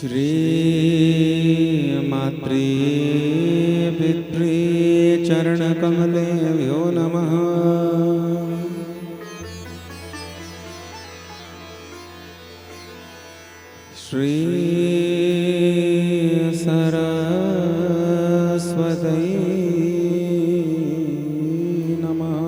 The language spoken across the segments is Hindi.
श्रीमात्रे पित्रे चरणकमलेभ्यो नमः। श्री सरस्वती नमः।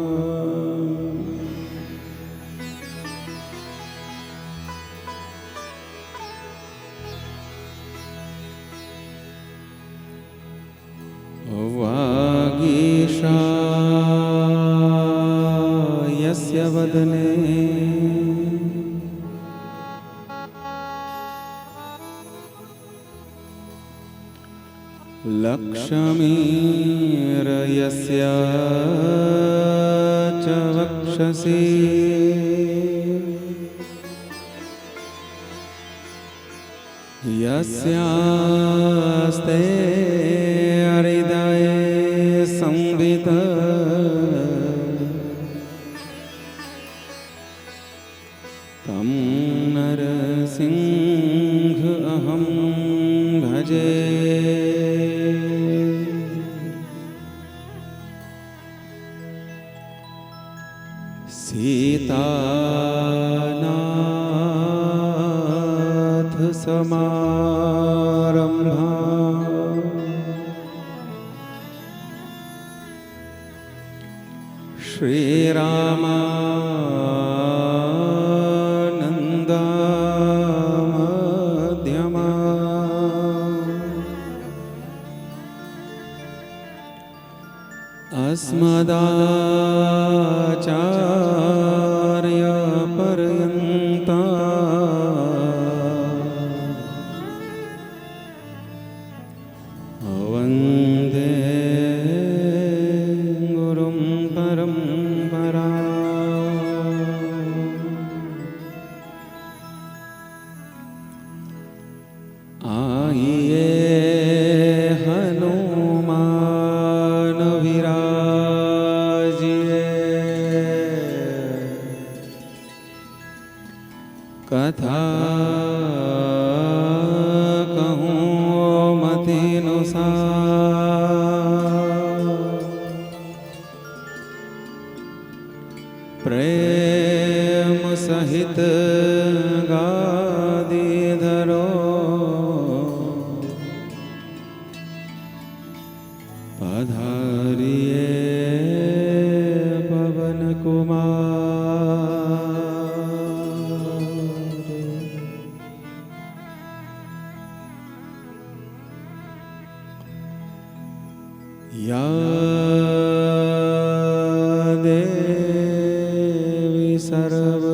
वागीशायस्य वदने लक्ष्मीर्यस्य च वक्षसि यस्यास्ते हृदये संवित् तं नरसिंह अहं भजे। सीतानाथ समारंभा श्रीरामानंद मध्यमा अस्मदाचार्य पर्यन्ता वन्दे गुरुं परम्परा। आइए हनुमान विराजिए कथा कहूँ मतिनुसार प्रेम सहित गादी धरो पधारिए पवन कुमार। या देवी सर्वभूतेषु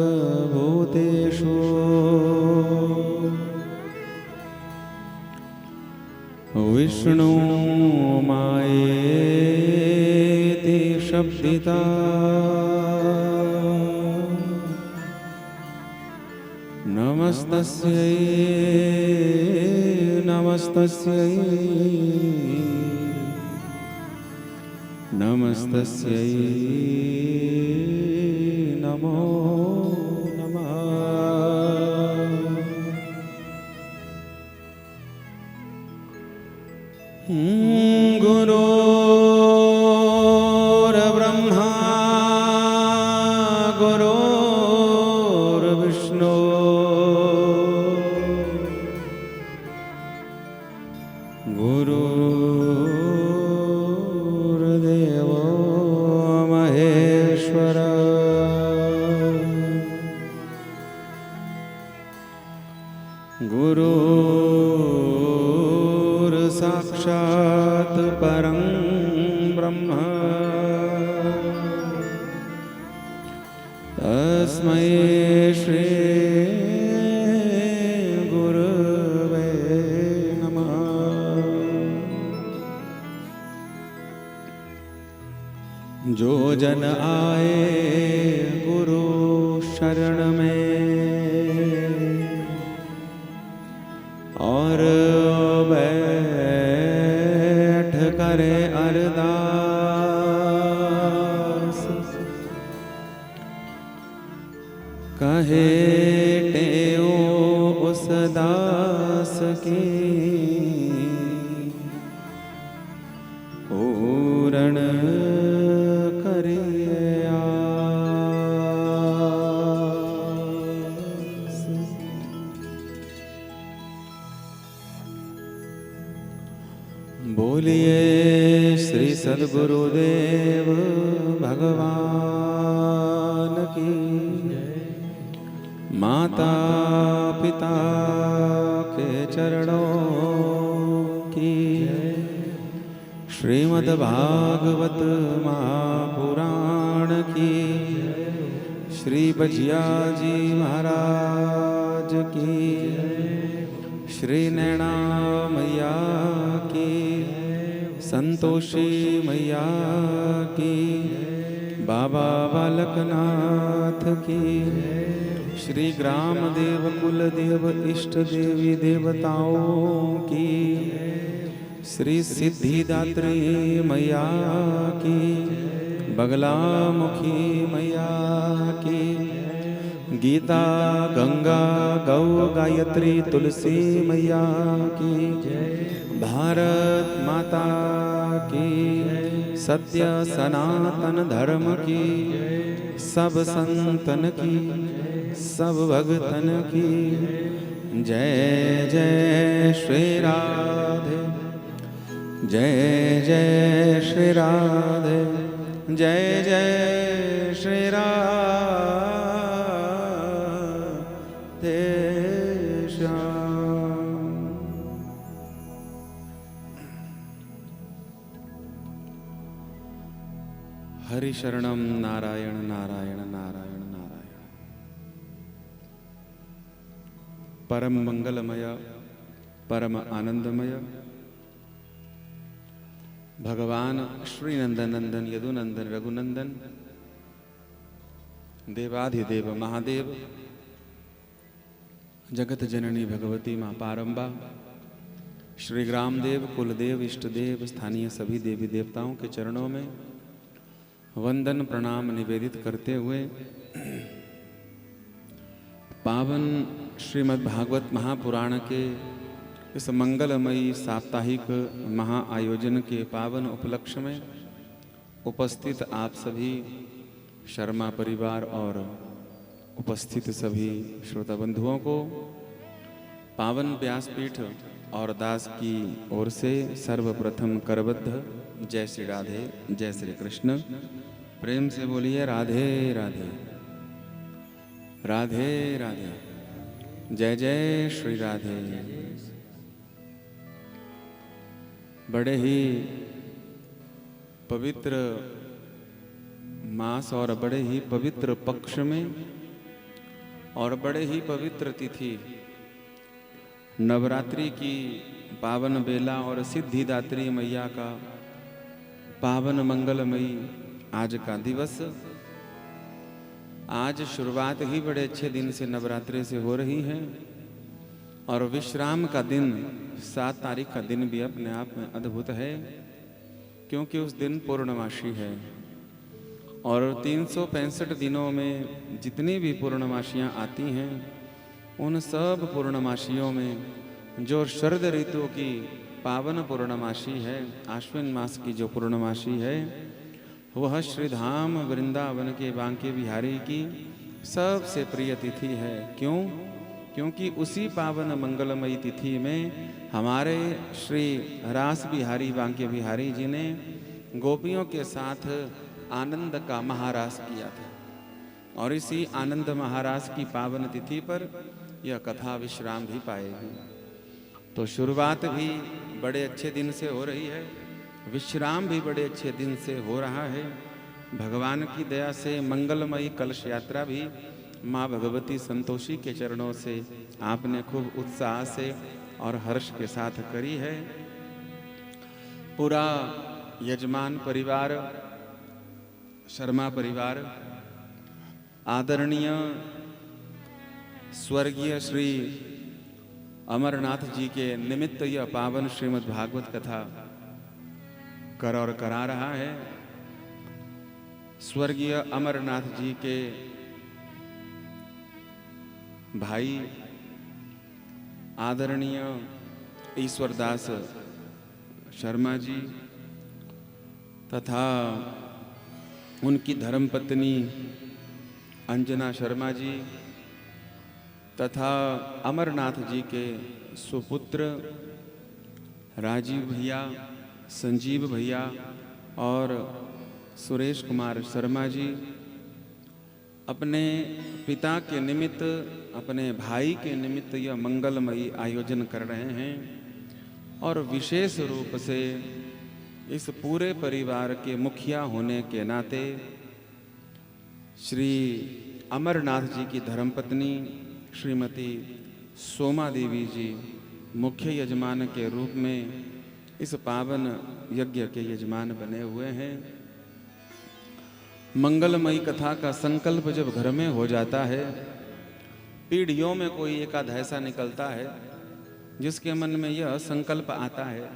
विष्णु मायेति शब्दिता नमस्तस्यै नमस्तस्यै नमस्तस्यै नमो नमः। गुरुर्ब्रह्मा गुरुर्विष्णु गुरुर्देवो महेश्वर। गुरुर्साक्षात् परं ब्रह्म तस्मै श्री गुरुवे नमः। जो जन आए गुरु शरण में और बैठ करे अरदास कहे टेओ उस दास की पूर्ण करिए आस। बोलिए श्री सद्गुरुदेव भगवान की। माता पिता के चरणों की। श्रीमद् भागवत महापुराण की। श्री बजिया जी महाराज की। श्री नैना मैया की। संतोषी मैया की। बाबा बालकनाथ की। श्री ग्राम देव कुल देव इष्ट देवी देवताओं की। श्री सिद्धिदात्री मैया की। बगला मुखी मैया की। गीता गंगा गौ गायत्री तुलसी मैया की। भारत माता की। सत्य सनातन धर्म की। सब संतन की। सब भगतन की। जय जय श्री राधे। जय जय श्री राधे। जय जय श्री राधे श्याम। हरि शरणम नारायण नारायण नारायण नारायण। परम मंगलमय परम आनंदमय भगवान श्री नंदन नंदन यदुनंदन रघुनंदन देवाधिदेव महादेव जगत जननी भगवती माँ पारंबा श्री ग्रामदेव कुलदेव इष्टदेव स्थानीय सभी देवी देवताओं के चरणों में वंदन प्रणाम निवेदित करते हुए पावन श्रीमद् भागवत महापुराण के इस मंगलमयी साप्ताहिक महाआयोजन के पावन उपलक्ष्य में उपस्थित आप सभी शर्मा परिवार और उपस्थित सभी श्रोता बंधुओं को पावन व्यासपीठ और दास की ओर से सर्वप्रथम करबद्ध जय श्री राधे जय श्री कृष्ण। प्रेम से बोलिए राधे राधे राधे राधे। जय जय श्री राधे। बड़े ही पवित्र मास और बड़े ही पवित्र पक्ष में और बड़े ही पवित्र तिथि नवरात्रि की पावन बेला और सिद्धिदात्री मैया का पावन मंगलमयी आज का दिवस। आज शुरुआत ही बड़े अच्छे दिन से नवरात्रि से हो रही है और विश्राम का दिन 7 तारीख का दिन भी अपने आप में अद्भुत है क्योंकि उस दिन पूर्णमासी है और 365 दिनों में जितनी भी पूर्णमासियाँ आती हैं उन सब पूर्णमासियों में जो शरद ऋतु की पावन पूर्णमासी है आश्विन मास की जो पूर्णमासी है वह श्रीधाम वृंदावन के बांके बिहारी की सबसे प्रिय तिथि है। क्यों? क्योंकि उसी पावन मंगलमयी तिथि में हमारे श्री रास बिहारी बांके बिहारी जी ने गोपियों के साथ आनंद का महारास किया था और इसी आनंद महारास की पावन तिथि पर यह कथा विश्राम भी पाएगी। तो शुरुआत भी बड़े अच्छे दिन से हो रही है, विश्राम भी बड़े अच्छे दिन से हो रहा है। भगवान की दया से मंगलमयी कलश यात्रा भी माँ भगवती संतोषी के चरणों से आपने खूब उत्साह से और हर्ष के साथ करी है। पूरा यजमान परिवार शर्मा परिवार आदरणीय स्वर्गीय श्री अमरनाथ जी के निमित्त यह पावन श्रीमद् भागवत कथा कर और करा रहा है। स्वर्गीय अमरनाथ जी के भाई आदरणीय ईश्वरदास शर्मा जी तथा उनकी धर्मपत्नी अंजना शर्मा जी तथा अमरनाथ जी के सुपुत्र राजीव भैया, संजीव भैया और सुरेश कुमार शर्मा जी अपने पिता के निमित्त, अपने भाई के निमित्त यह मंगलमयी आयोजन कर रहे हैं और विशेष रूप से इस पूरे परिवार के मुखिया होने के नाते श्री अमरनाथ जी की धर्मपत्नी श्रीमती सोमा देवी जी मुख्य यजमान के रूप में इस पावन यज्ञ के यजमान बने हुए हैं। मंगलमयी कथा का संकल्प जब घर में हो जाता है, पीढ़ियों में कोई एकाध ऐसा निकलता है जिसके मन में यह संकल्प आता है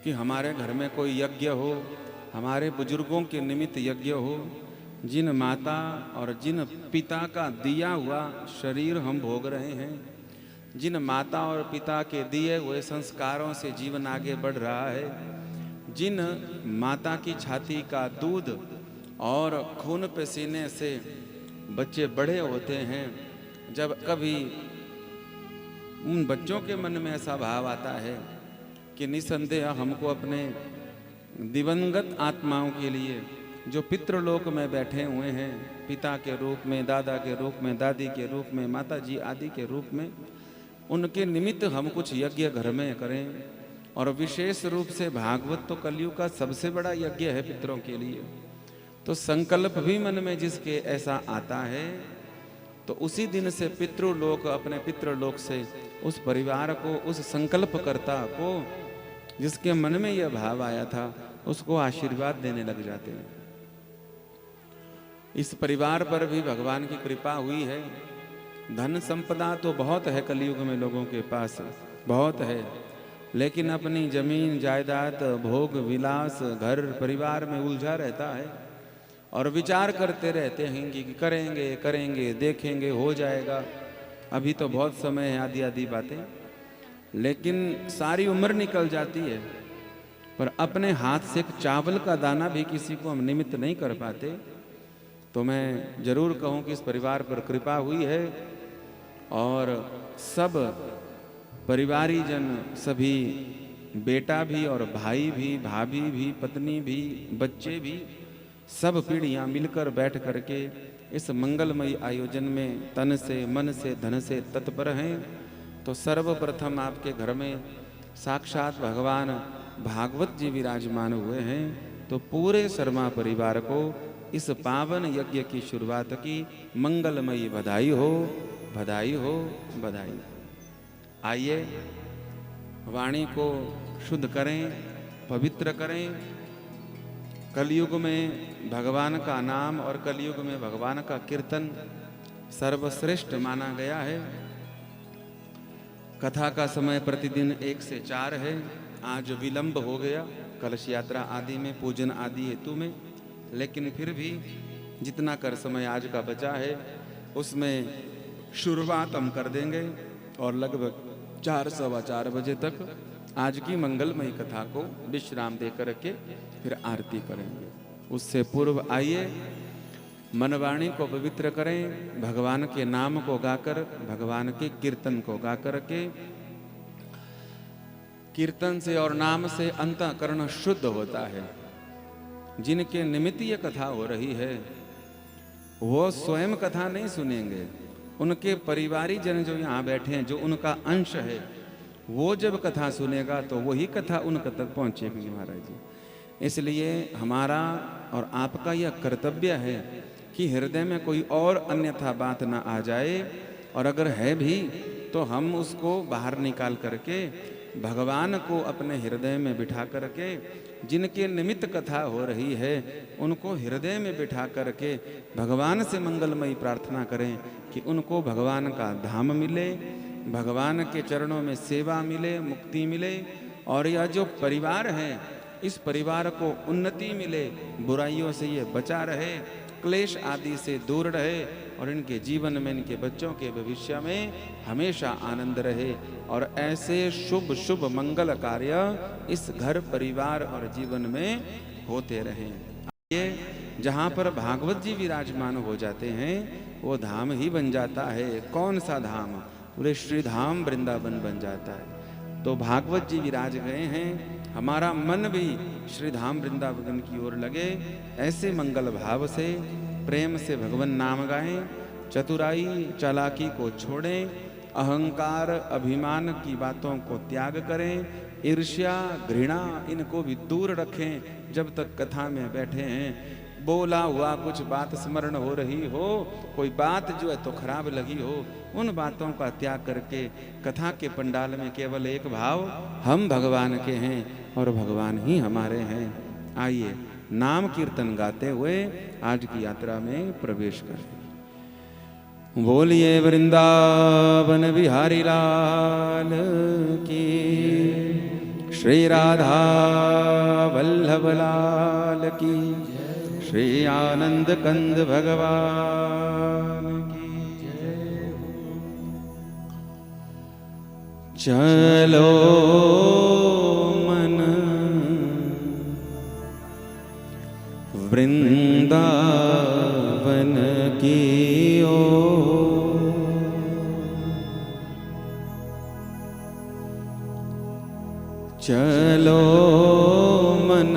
कि हमारे घर में कोई यज्ञ हो, हमारे बुजुर्गों के निमित्त यज्ञ हो, जिन माता और जिन पिता का दिया हुआ शरीर हम भोग रहे हैं, जिन माता और पिता के दिए हुए संस्कारों से जीवन आगे बढ़ रहा है, जिन माता की छाती का दूध और खून पसीने से बच्चे बड़े होते हैं, जब कभी उन बच्चों के मन में ऐसा भाव आता है कि निसंदेह हमको अपने दिवंगत आत्माओं के लिए जो पितृलोक में बैठे हुए हैं, पिता के रूप में, दादा के रूप में, दादी के रूप में, माता जी आदि के रूप में, उनके निमित्त हम कुछ यज्ञ घर में करें। और विशेष रूप से भागवत तो कलयुग का सबसे बड़ा यज्ञ है पितरों के लिए। तो संकल्प भी मन में जिसके ऐसा आता है, तो उसी दिन से पितृलोक, अपने पितृलोक से उस परिवार को, उस संकल्पकर्ता को जिसके मन में यह भाव आया था, उसको आशीर्वाद देने लग जाते हैं। इस परिवार पर भी भगवान की कृपा हुई है। धन संपदा तो बहुत है कलयुग में, लोगों के पास बहुत है, लेकिन अपनी जमीन जायदाद, भोग विलास, घर परिवार में उलझा रहता है और विचार करते रहते हैं कि करेंगे करेंगे, देखेंगे, हो जाएगा, अभी तो बहुत समय है, आदि आदि बातें। लेकिन सारी उम्र निकल जाती है, पर अपने हाथ से एक चावल का दाना भी किसी को हम निमित्त नहीं कर पाते। तो मैं जरूर कहूँ कि इस परिवार पर कृपा हुई है और सब परिवारी जन, सभी बेटा भी और भाई भी, भाभी भी, पत्नी भी, बच्चे भी, सब पीढ़ियाँ मिलकर बैठ करके इस मंगलमयी आयोजन में तन से, मन से, धन से तत्पर हैं। तो सर्वप्रथम आपके घर में साक्षात भगवान भागवत जी विराजमान हुए हैं। तो पूरे शर्मा परिवार को इस पावन यज्ञ की शुरुआत की मंगलमयी बधाई हो, बधाई हो, बधाई। आइए वाणी को शुद्ध करें, पवित्र करें। कलयुग में भगवान का नाम और कलयुग में भगवान का कीर्तन सर्वश्रेष्ठ माना गया है। कथा का समय प्रतिदिन 1 से 4 है। आज विलंब हो गया कलश यात्रा आदि में, पूजन आदि हेतु में, लेकिन फिर भी जितना कर समय आज का बचा है उसमें शुरुआत हम कर देंगे और लगभग 4 सवा 4 बजे तक आज की मंगलमयी कथा को विश्राम दे करके फिर आरती करेंगे। उससे पूर्व आइए मनवाणी को पवित्र करें, भगवान के नाम को गाकर, भगवान के कीर्तन को गाकर के, कीर्तन से और नाम से अंतःकरण शुद्ध होता है। जिनके निमित्त ये कथा हो रही है वो स्वयं कथा नहीं सुनेंगे, उनके परिवारी जन जो यहाँ बैठे हैं, जो उनका अंश है, वो जब कथा सुनेगा तो वही कथा उन तक पहुँचेगी महाराज जी। इसलिए हमारा और आपका यह कर्तव्य है कि हृदय में कोई और अन्यथा बात ना आ जाए, और अगर है भी तो हम उसको बाहर निकाल करके भगवान को अपने हृदय में बिठा करके, जिनके निमित्त कथा हो रही है उनको हृदय में बिठा करके भगवान से मंगलमयी प्रार्थना करें कि उनको भगवान का धाम मिले, भगवान के चरणों में सेवा मिले, मुक्ति मिले, और यह जो परिवार है इस परिवार को उन्नति मिले, बुराइयों से ये बचा रहे, क्लेश आदि से दूर रहे और इनके जीवन में, इनके बच्चों के भविष्य में हमेशा आनंद रहे और ऐसे शुभ शुभ मंगल कार्य इस घर परिवार और जीवन में होते रहें। ये जहाँ पर भागवत जी विराजमान हो जाते हैं वो धाम ही बन जाता है। कौन सा धाम? बोले श्री धाम वृंदावन बन जाता है। तो भागवत जी विराज गए हैं, हमारा मन भी श्री धाम वृंदावन की ओर लगे। ऐसे मंगल भाव से प्रेम से भगवान नाम गाएं, चतुराई चालाकी को छोड़ें, अहंकार अभिमान की बातों को त्याग करें, ईर्ष्या घृणा इनको भी दूर रखें। जब तक कथा में बैठे हैं, बोला हुआ कुछ बात स्मरण हो रही हो, कोई बात जो है तो खराब लगी हो, उन बातों का त्याग करके कथा के पंडाल में केवल एक भाव, हम भगवान के हैं और भगवान ही हमारे हैं। आइए नाम कीर्तन गाते हुए आज की यात्रा में प्रवेश करें। बोलिए वृंदावन बिहारी लाल की, श्री राधा वल्लभ लाल की, श्री आनंद कंद भगवान की जय। चलो मन वृंदावन की ओर, चलो मन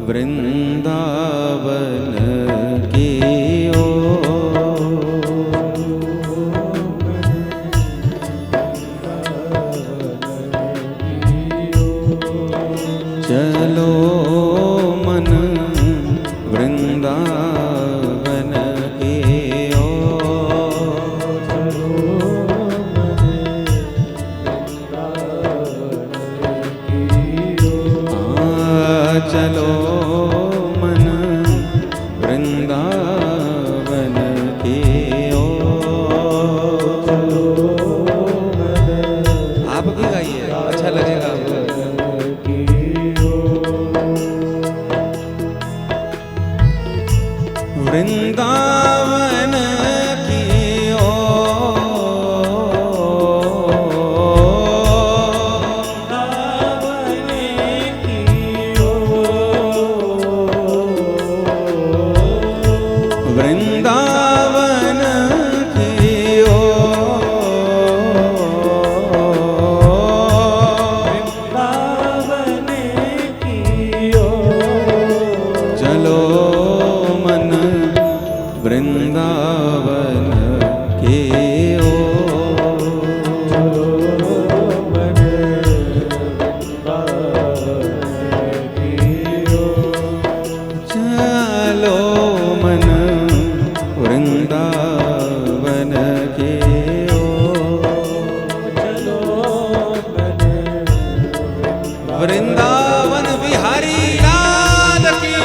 वृंदावन की ओर, चलो मन वृंदावन की ओर, चलो मन वृंदावन की ओर। आप भी गाइए, अच्छा लगेगा। वृंदावन की ओर, वृंदावन की ओर, वृंदावन की ओर, चलो मन वृंदावन की ओर, चलो मन वृंदावन की ओर, चलो वृंदावन बिहारी लाल की।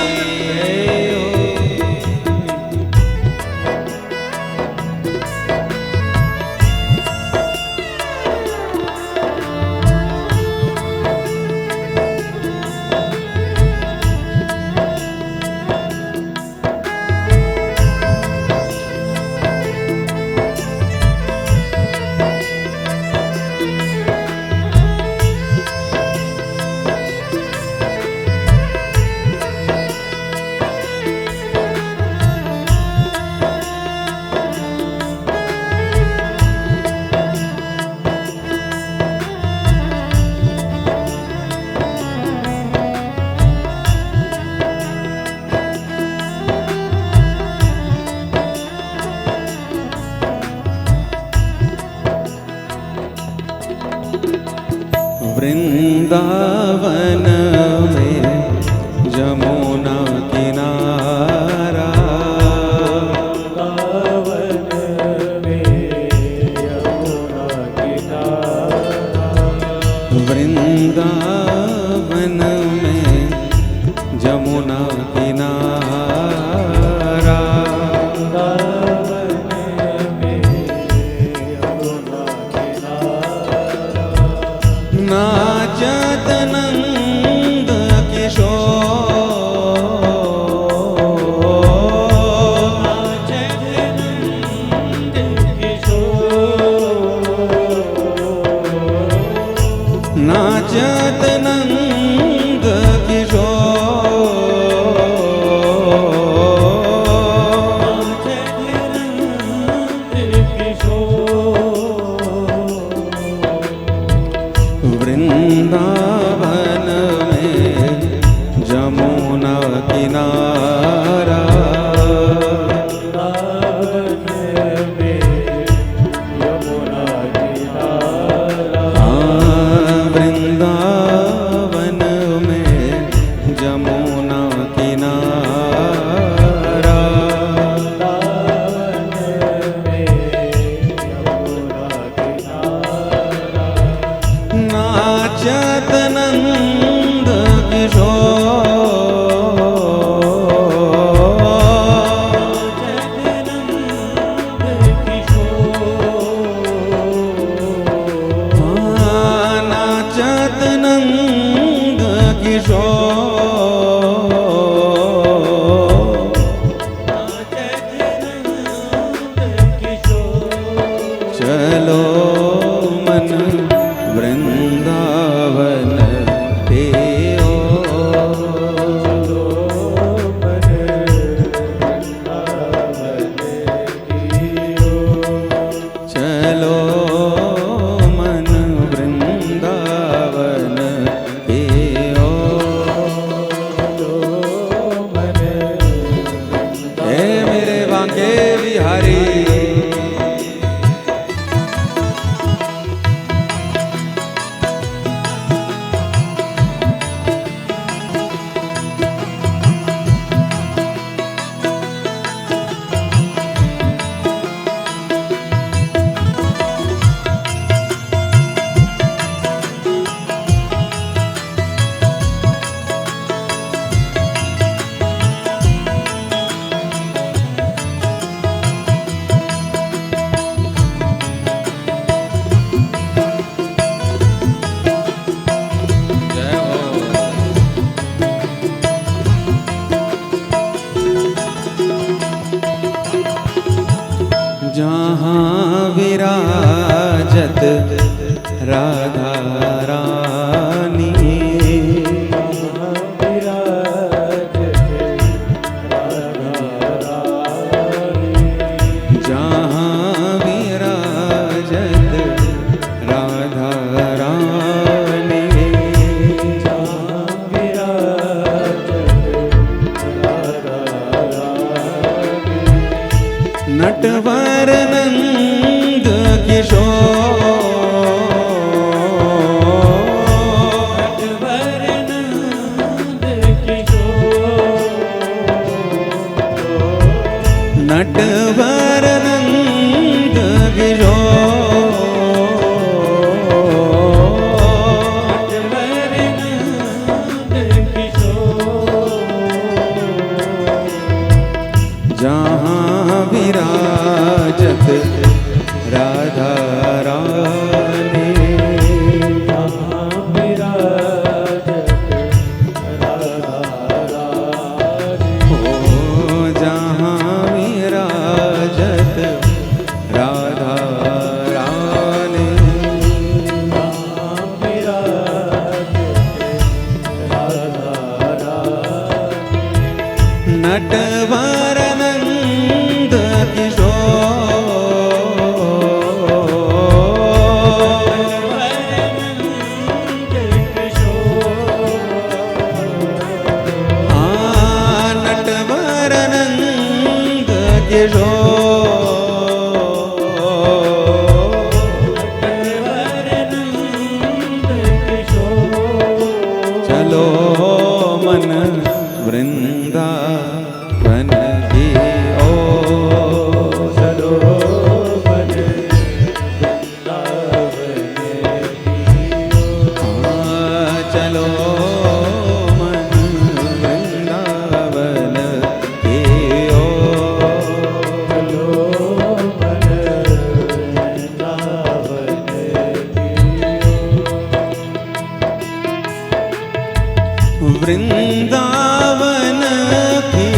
वृंदावन में जमुना किनारा, वृंदावन में यमुना किनारा, वृंदावन में जमुना किनारा, नाचत राधा रानी। जहाँ विराजत राधा रानी। नटवर नंद किशोर, नटवर नंद किशोर। जहाँ विराजत राधा रानी। ओ जहाँ विराजत राधा रानी। नटवर नंद चलो मन वृंदावन की ओर। चलो मन चलो मन वृंदावन की ओर। वृंदावन की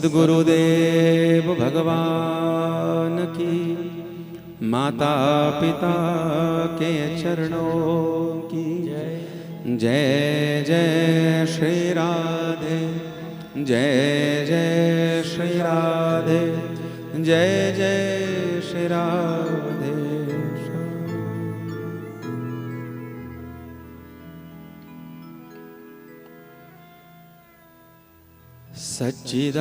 सद्गुरुदेव भगवान की, माता पिता के चरणों की जय जय श्री राधे, जय जय श्री राधे, जय जय श्री राधे। सच्चिदानंद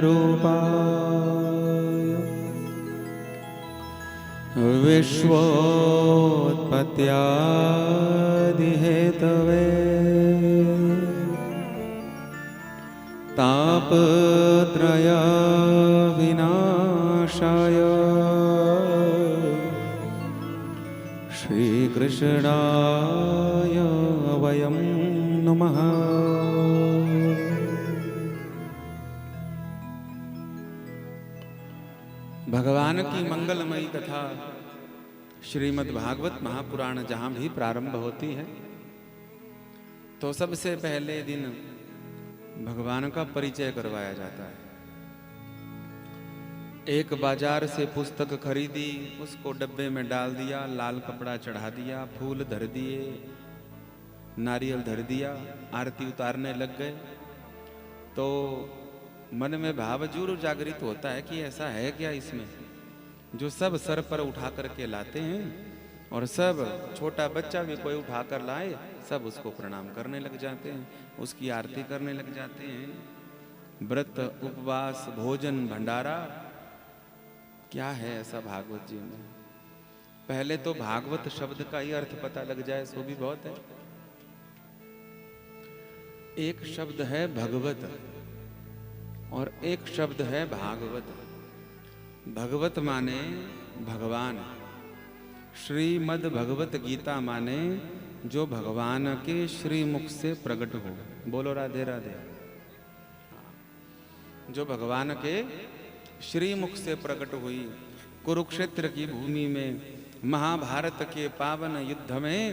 रूपाय विश्वोत्पत्त्यादि हेतवे तापत्रय विनाशाय श्री कृष्णाय वयं नमः। भगवान की मंगलमयी कथा श्रीमद् भागवत महापुराण जहां भी प्रारंभ होती है तो सबसे पहले दिन भगवान का परिचय करवाया जाता है। एक बाजार से पुस्तक खरीदी, उसको डब्बे में डाल दिया, लाल कपड़ा चढ़ा दिया, फूल धर दिए, नारियल धर दिया, आरती उतारने लग गए तो मन में भाव जरूर जागृत होता है कि ऐसा है क्या इसमें जो सब सर पर उठा करके लाते हैं और सब छोटा बच्चा भी कोई उठा कर लाए सब उसको प्रणाम करने लग जाते हैं, उसकी आरती करने लग जाते हैं। व्रत उपवास भोजन भंडारा क्या है ऐसा भागवत जी में? पहले तो भागवत शब्द का ही अर्थ पता लग जाए सो भी बहुत है। एक शब्द है भगवत और एक शब्द है भागवत। भगवत माने भगवान, श्रीमद् भगवत गीता माने जो भगवान के श्री मुख से प्रकट हो। बोलो राधे राधे। जो भगवान के श्री मुख से प्रकट हुई। कुरुक्षेत्र की भूमि में महाभारत के पावन युद्ध में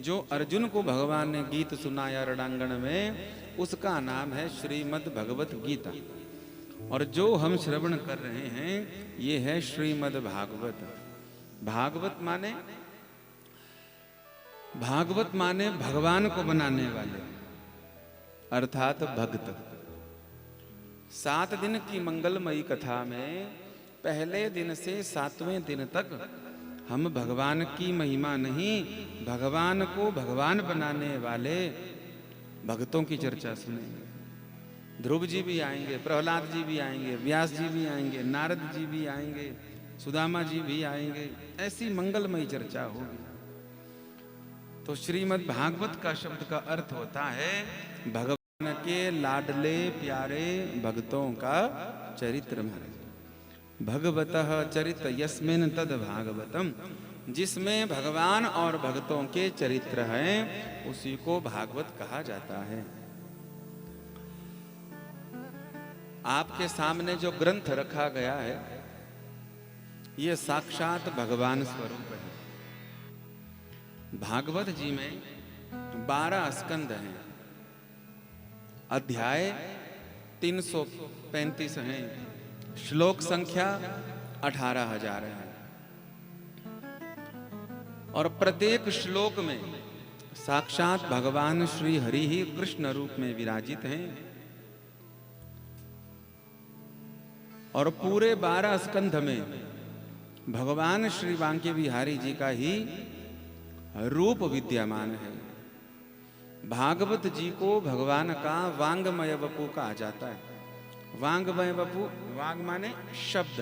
जो अर्जुन को भगवान ने गीत सुनाया रणांगण में, उसका नाम है श्रीमद् भगवत गीता। और जो हम श्रवण कर रहे हैं ये है श्रीमद् भागवत। भागवत माने भगवान को बनाने वाले अर्थात भक्त। 7 दिन की मंगलमयी कथा में पहले दिन से 7वें दिन तक हम भगवान की महिमा नहीं, भगवान को भगवान बनाने वाले भक्तों की चर्चा सुनेंगे। ध्रुव जी भी आएंगे, प्रहलाद जी भी आएंगे, व्यास जी भी आएंगे, नारद जी भी आएंगे, सुदामा जी भी आएंगे। ऐसी मंगलमयी चर्चा होगी। तो श्रीमद् भागवत का शब्द का अर्थ होता है भगवान के लाडले प्यारे भक्तों का चरित्र। भगवतः चरित यस्मिन तद भागवतम, जिसमें भगवान और भक्तों के चरित्र हैं उसी को भागवत कहा जाता है। आपके सामने जो ग्रंथ रखा गया है ये साक्षात भगवान स्वरूप है। भागवत जी में 12 स्कंद हैं, अध्याय 335 हैं, श्लोक संख्या 18,000 है और प्रत्येक श्लोक में साक्षात भगवान श्री हरि ही कृष्ण रूप में विराजित हैं। और पूरे 12 स्कंध में भगवान श्री बांके बिहारी जी का ही रूप विद्यमान है। भागवत जी को भगवान का वांगमय वपु कहा जाता है। वांगमय वपु, वांग माने शब्द।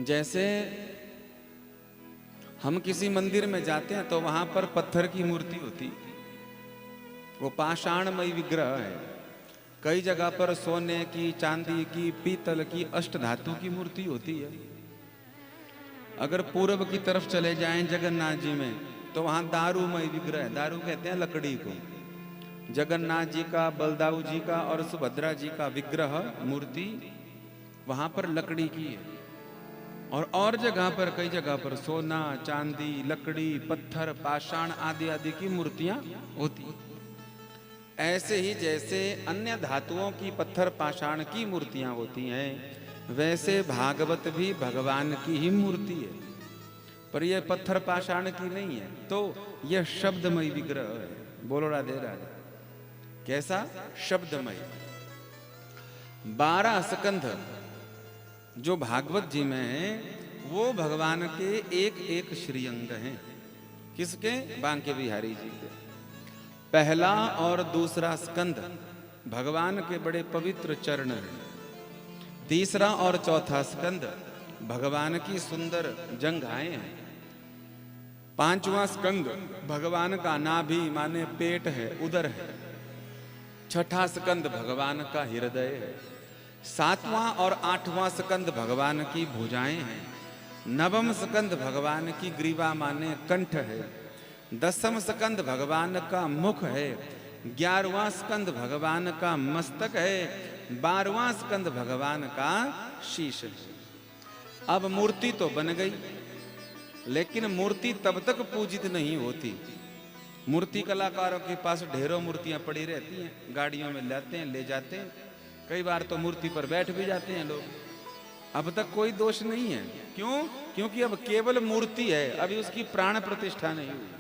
जैसे हम किसी मंदिर में जाते हैं तो वहां पर पत्थर की मूर्ति होती, वो पाषाणमय विग्रह है। कई जगह पर सोने की, चांदी की, पीतल की, अष्टधातु की मूर्ति होती है। अगर पूर्व की तरफ चले जाएं जगन्नाथ जी में तो वहां दारूमय विग्रह, दारू कहते हैं लकड़ी को, जगन्नाथ जी का, बलदाऊ जी का और सुभद्रा जी का विग्रह मूर्ति वहां पर लकड़ी की है। और जगह पर, कई जगह पर सोना, चांदी, लकड़ी, पत्थर, पाषाण आदि आदि की मूर्तियां होती। ऐसे ही जैसे अन्य धातुओं की पत्थर पाषाण की मूर्तियां होती हैं, वैसे भागवत भी भगवान की ही मूर्ति है, पर यह पत्थर पाषाण की नहीं है। तो यह शब्दमय विग्रह है। बोलो राधे राधे। कैसा? शब्दमय। 12 स्कंध जो भागवत जी में है वो भगवान के एक एक श्रीअंग हैं। किसके? बांके बिहारी जी के। पहला और दूसरा स्कंद भगवान के बड़े पवित्र चरण हैं। तीसरा और चौथा स्कंद भगवान की सुंदर जंघाएं हैं। पांचवा स्कंद भगवान का नाभि माने पेट है, उदर है। छठा स्कंद भगवान का हृदय है। सातवां और आठवां स्कंद भगवान की भुजाएं हैं। नवम स्कंद भगवान की ग्रीवा माने कंठ है। 10वां स्कंद भगवान का मुख है। 11वां स्कंद भगवान का मस्तक है। 12वां स्कंद भगवान का शीश है। अब मूर्ति तो बन गई, लेकिन मूर्ति तब तक पूजित नहीं होती। मूर्ति कलाकारों के पास ढेरों मूर्तियां पड़ी रहती हैं, गाड़ियों में लाते हैं, ले जाते हैं। कई बार तो मूर्ति पर बैठ भी जाते हैं लोग। अब तक कोई दोष नहीं है। क्यों? क्योंकि अब केवल मूर्ति है, अभी उसकी प्राण प्रतिष्ठा नहीं हुई।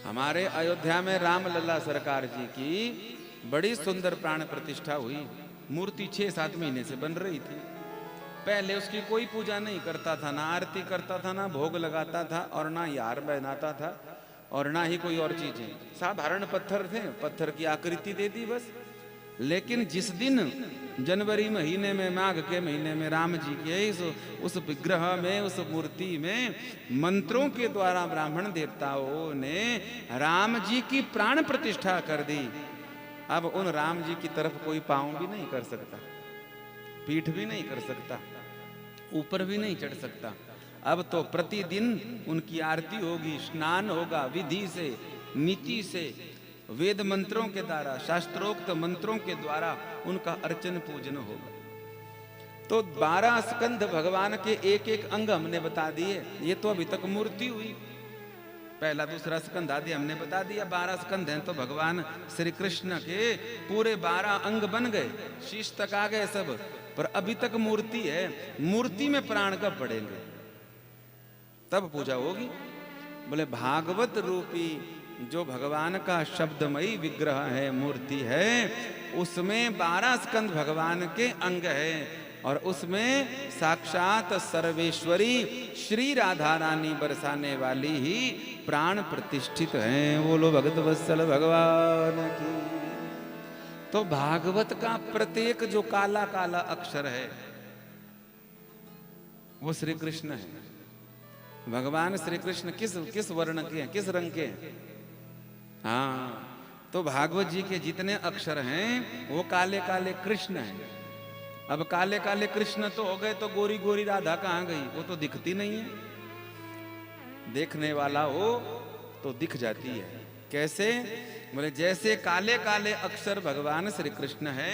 हमारे अयोध्या में रामलला सरकार जी की बड़ी सुंदर प्राण प्रतिष्ठा हुई। मूर्ति 6-7 महीने से बन रही थी। पहले उसकी कोई पूजा नहीं करता था, ना आरती करता था, ना भोग लगाता था, और ना यार बनाता था, और ना ही कोई और चीजें। साधारण पत्थर थे, पत्थर की आकृति दे दी बस। लेकिन जिस दिन जनवरी महीने में, माघ के महीने में राम जी के उस विग्रह में, उस मूर्ति में मंत्रों के द्वारा ब्राह्मण देवताओं ने राम जी की प्राण प्रतिष्ठा कर दी, अब उन राम जी की तरफ कोई पांव भी नहीं कर सकता, पीठ भी नहीं कर सकता, ऊपर भी नहीं चढ़ सकता। अब तो प्रतिदिन उनकी आरती होगी, स्नान होगा, विधि से, नीति से, वेद मंत्रों के द्वारा, शास्त्रोक्त मंत्रों के द्वारा उनका अर्चन पूजन होगा। तो 12 स्कंध भगवान के एक एक अंग हमने बता दिए। ये तो अभी तक मूर्ति हुई। पहला दूसरा स्कंध आदि हमने बता दिया। 12 स्कंध हैं तो भगवान श्री कृष्ण के पूरे 12 अंग बन गए, शीश तक आ गए सब। पर अभी तक मूर्ति है। मूर्ति में प्राण कब पड़ेंगे? तब पूजा होगी। बोले भागवत रूपी जो भगवान का शब्दमयी विग्रह है, मूर्ति है, उसमें 12 स्कंद भगवान के अंग है, और उसमें साक्षात सर्वेश्वरी श्री राधा रानी बरसाने वाली ही प्राण प्रतिष्ठित हैं। बोलो भगत वत्सल भगवान की। तो भागवत का प्रत्येक जो काला काला अक्षर है वो श्री कृष्ण है। भगवान श्री कृष्ण किस वर्ण के हैं, किस रंग के हैं? हाँ, तो भागवत जी के जितने अक्षर हैं वो काले काले कृष्ण हैं। अब काले काले कृष्ण तो हो गए, तो गोरी गोरी राधा कहाँ गई? वो तो दिखती नहीं है। देखने वाला हो तो दिख जाती है। कैसे? बोले जैसे काले काले अक्षर भगवान श्री कृष्ण है,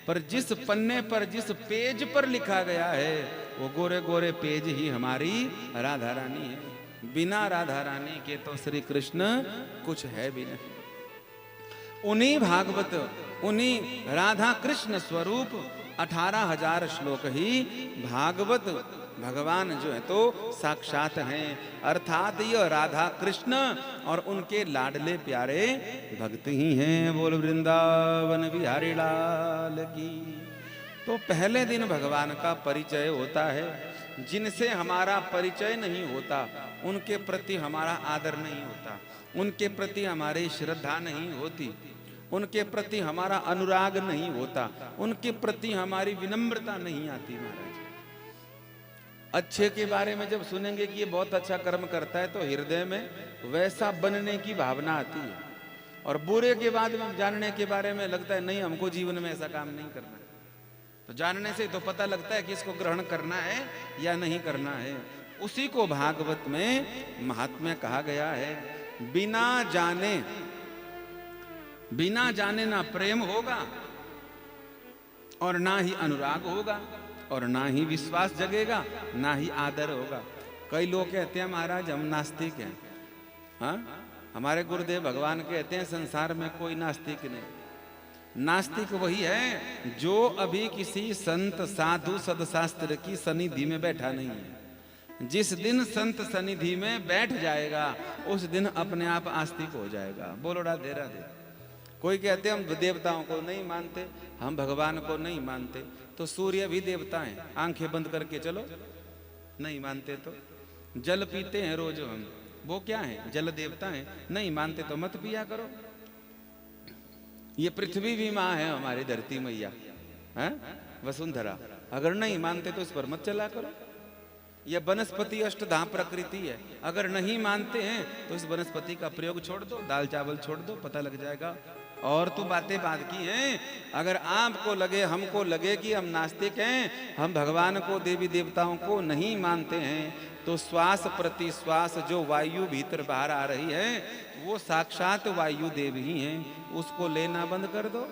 पर जिस पन्ने पर, जिस पेज पर लिखा गया है वो गोरे गोरे पेज ही हमारी राधा रानी है। बिना राधा रानी के तो श्री कृष्ण कुछ है भी नहीं। उन्हीं भागवत, उन्हीं राधा कृष्ण स्वरूप 18,000 श्लोक ही भागवत भगवान जो है तो साक्षात हैं, अर्थात ये राधा कृष्ण और उनके लाडले प्यारे भक्त ही हैं। बोल वृंदावन बिहारी लाल की। तो पहले दिन भगवान का परिचय होता है। जिनसे हमारा परिचय नहीं होता उनके प्रति हमारा आदर नहीं होता, उनके प्रति हमारी श्रद्धा नहीं होती, उनके प्रति हमारा अनुराग नहीं होता, उनके प्रति हमारी विनम्रता नहीं आती। महाराज, अच्छे के बारे में जब सुनेंगे कि ये बहुत अच्छा कर्म करता है तो हृदय में वैसा बनने की भावना आती है, और बुरे के बाद में जानने के बारे में लगता है नहीं, हमको जीवन में ऐसा काम नहीं करना है। तो जानने से तो पता लगता है कि इसको ग्रहण करना है या नहीं करना है। उसी को भागवत में महात्म्य कहा गया है। बिना जाने ना प्रेम होगा, और ना ही अनुराग होगा, और ना ही विश्वास जगेगा, ना ही आदर होगा। कई लोग कहते हैं महाराज हम नास्तिक हैं। हाँ, हमारे गुरुदेव भगवान कहते हैं संसार में कोई नास्तिक नहीं। नास्तिक वही है जो अभी किसी संत साधु सदशास्त्र की सनिधि में बैठा नहीं है। जिस दिन संत सनिधि में बैठ जाएगा उस दिन अपने आप आस्तिक हो जाएगा। बोलो राधे राधे। कोई कहते हैं हम देवताओं को नहीं मानते, हम भगवान को नहीं मानते, तो सूर्य भी देवता है, आंखें बंद करके चलो। नहीं मानते तो जल पीते हैं रोज हम, वो क्या है? जल देवता है। नहीं मानते तो मत पिया करो। ये पृथ्वी भी माँ है हमारी, धरती मैया है वसुंधरा। अगर नहीं मानते तो इस पर मत चला करो। यह वनस्पति अष्टधा प्रकृति है, अगर नहीं मानते हैं तो इस वनस्पति का प्रयोग छोड़ दो, दाल चावल छोड़ दो, पता लग जाएगा। और तो बातें बात की हैं। अगर आपको लगे, हमको लगे कि हम नास्तिक हैं, हम भगवान को देवी देवताओं को नहीं मानते हैं, तो श्वास प्रति श्वास जो वायु भीतर बाहर आ रही है वो साक्षात वायु देव ही हैं। उसको लेना बंद कर दो,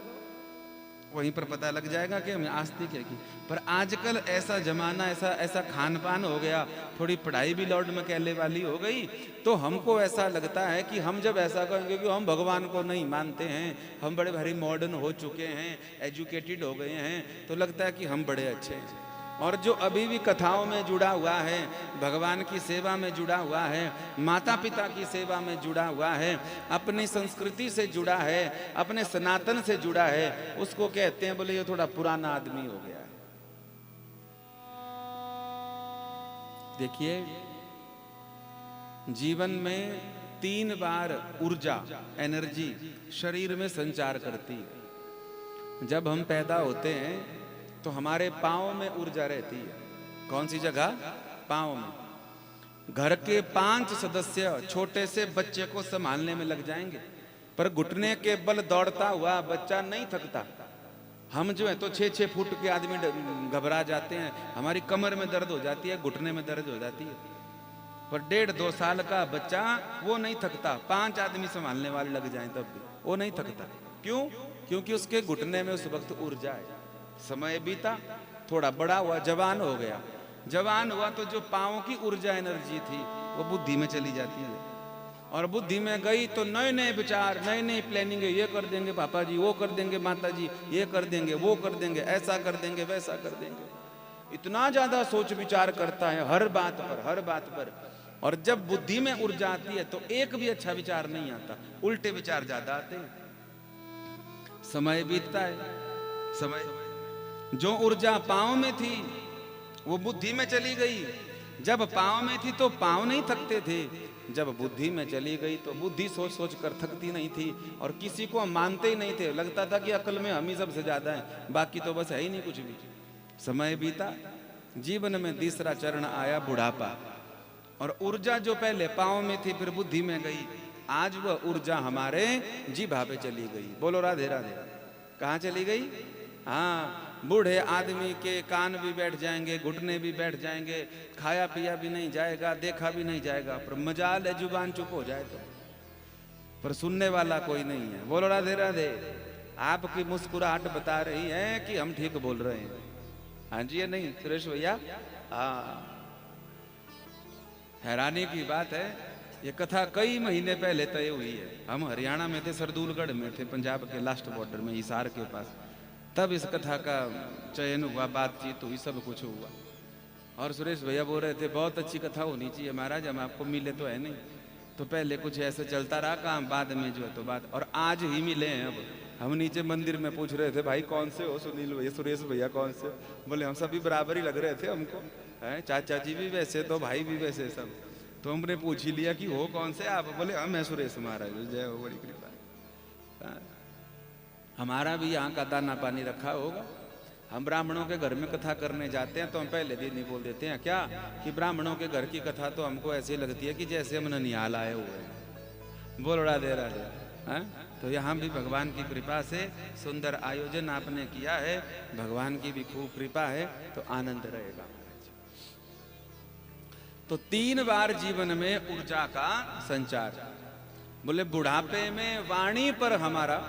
वहीं पर पता लग जाएगा कि हमें आस्तिक है कि। पर आजकल ऐसा जमाना, ऐसा खान पान हो गया, थोड़ी पढ़ाई भी लौट मकेले वाली हो गई, तो हमको ऐसा लगता है कि हम जब ऐसा कहेंगे कि हम भगवान को नहीं मानते हैं, हम बड़े भारी मॉडर्न हो चुके हैं, एजुकेटेड हो गए हैं, तो लगता है कि हम बड़े अच्छे हैं। और जो अभी भी कथाओं में जुड़ा हुआ है, भगवान की सेवा में जुड़ा हुआ है, माता पिता की सेवा में जुड़ा हुआ है, अपनी संस्कृति से जुड़ा है, अपने सनातन से जुड़ा है, उसको कहते हैं बोले ये थोड़ा पुराना आदमी हो गया है। देखिए, जीवन में 3 बार ऊर्जा, एनर्जी शरीर में संचार करती है। जब हम पैदा होते हैं तो हमारे पाँव में ऊर्जा रहती है। कौन सी जगह? पाँव में। घर के 5 सदस्य छोटे से बच्चे को संभालने में लग जाएंगे, पर घुटने के बल दौड़ता हुआ बच्चा नहीं थकता। हम जो है तो 6-6 फुट के आदमी घबरा जाते हैं, हमारी कमर में दर्द हो जाती है, घुटने में दर्द हो जाती है। पर 1.5-2 साल का बच्चा वो नहीं थकता। 5 आदमी संभालने वाले लग जाएं तब भी वो नहीं थकता। क्यों? क्योंकि उसके घुटने में उस वक्त ऊर्जा है। समय बीता, थोड़ा बड़ा हुआ, जवान हो गया। जवान हुआ तो जो पाँव की ऊर्जा, एनर्जी थी वो बुद्धि में चली जाती है, और बुद्धि में गई तो नए नए विचार, नई नई प्लानिंग, ये कर देंगे पापा जी, वो कर देंगे माता जी, ये कर देंगे, वो कर देंगे, ऐसा कर देंगे, वैसा कर देंगे। इतना ज्यादा सोच विचार करता है हर बात पर, हर बात पर। और जब बुद्धि में ऊर्जा आती है तो एक भी अच्छा विचार नहीं आता, उल्टे विचार ज्यादा आते हैं। समय बीतता है, समय जो ऊर्जा पाँव में थी वो बुद्धि में चली गई। जब पाँव में थी तो पाँव नहीं थकते थे, जब बुद्धि में चली गई तो बुद्धि सोच सोच कर थकती नहीं थी, और किसी को हम मानते ही नहीं थे। लगता था कि अकल में हम ही सबसे ज्यादा हैं, बाकी तो बस है ही नहीं कुछ भी। समय बीता, जीवन में तीसरा चरण आया बुढ़ापा, और ऊर्जा जो पहले पाँव में थी फिर बुद्धि में गई, आज वह ऊर्जा हमारे जीभा पे चली गई। बोलो राधे राधे। कहाँ चली गई? हाँ, बूढ़े आदमी के कान भी बैठ जाएंगे, घुटने भी बैठ जाएंगे, खाया पिया भी नहीं जाएगा, देखा भी नहीं जाएगा, पर मजाल है जुबान चुप हो जाए तो, पर सुनने वाला कोई नहीं है। बोलो राधे राधे। आपकी मुस्कुराहट बता रही है कि हम ठीक बोल रहे हैं। हाँ जी, ये नहीं सुरेश भैया? हाँ, हैरानी की बात है, ये कथा कई महीने पहले तय हुई है। हम हरियाणा में थे, सरदूलगढ़ में थे, पंजाब के लास्ट बॉर्डर में, हिसार के पास। तब इस कथा का चयन हुआ, बातचीत हुई, सब कुछ हुआ। और सुरेश भैया बोल रहे थे बहुत अच्छी कथा होनी चाहिए महाराज, हम आपको मिले तो है नहीं, तो पहले कुछ ऐसे चलता रहा काम, बाद में जो है तो बात। और आज ही मिले हैं। अब हम नीचे मंदिर में पूछ रहे थे, भाई कौन से हो? सुनील भैया, सुरेश भैया कौन से? बोले हम सभी बराबर ही लग रहे थे हमको, है चाचा जी भी वैसे, तो भाई भी वैसे सब। तो हमने पूछ ही लिया कि हो कौन से आप? बोले हम है सुरेश महाराज। जय हो, बड़ी कृपा। हमारा भी यहाँ का दाना पानी रखा होगा। हम ब्राह्मणों के घर में कथा करने जाते हैं तो हम पहले दिन ही बोल देते हैं क्या कि ब्राह्मणों के घर की कथा तो हमको ऐसी लगती है कि जैसे हम ननिहाल आए हुए हैं। बोल राधे राधे। हैं? तो यहाँ भी भगवान की कृपा से सुंदर आयोजन आपने किया है, भगवान की भी खूब कृपा है, तो आनंद रहेगा। तो 3 बार जीवन में ऊर्जा का संचार। बोले बुढ़ापे में वाणी पर हमारा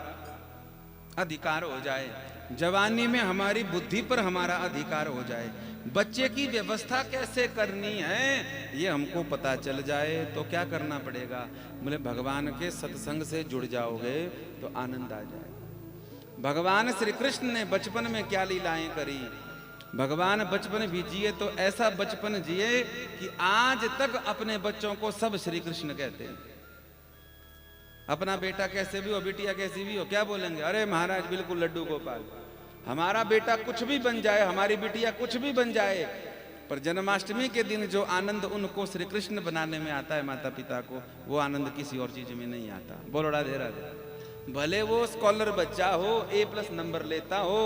अधिकार हो जाए, जवानी में हमारी बुद्धि पर हमारा अधिकार हो जाए, बच्चे की व्यवस्था कैसे करनी है ये हमको पता चल जाए तो क्या करना पड़ेगा? बोले भगवान के सत्संग से जुड़ जाओगे तो आनंद आ जाए। भगवान श्री कृष्ण ने बचपन में क्या लीलाएं करी, भगवान बचपन भी जिए तो ऐसा बचपन जिए कि आज तक अपने बच्चों को सब श्री कृष्ण कहते हैं। अपना बेटा कैसे भी हो, बिटिया कैसी भी हो, क्या बोलेंगे? अरे महाराज बिल्कुल लड्डू गोपाल। हमारा बेटा कुछ भी बन जाए, हमारी बिटिया कुछ भी बन जाए, पर जन्माष्टमी के दिन जो आनंद उनको श्री कृष्ण बनाने में आता है माता पिता को, वो आनंद किसी और चीज में नहीं आता। बोलो राधे राधे। भले वो स्कॉलर बच्चा हो, A+ नंबर लेता हो,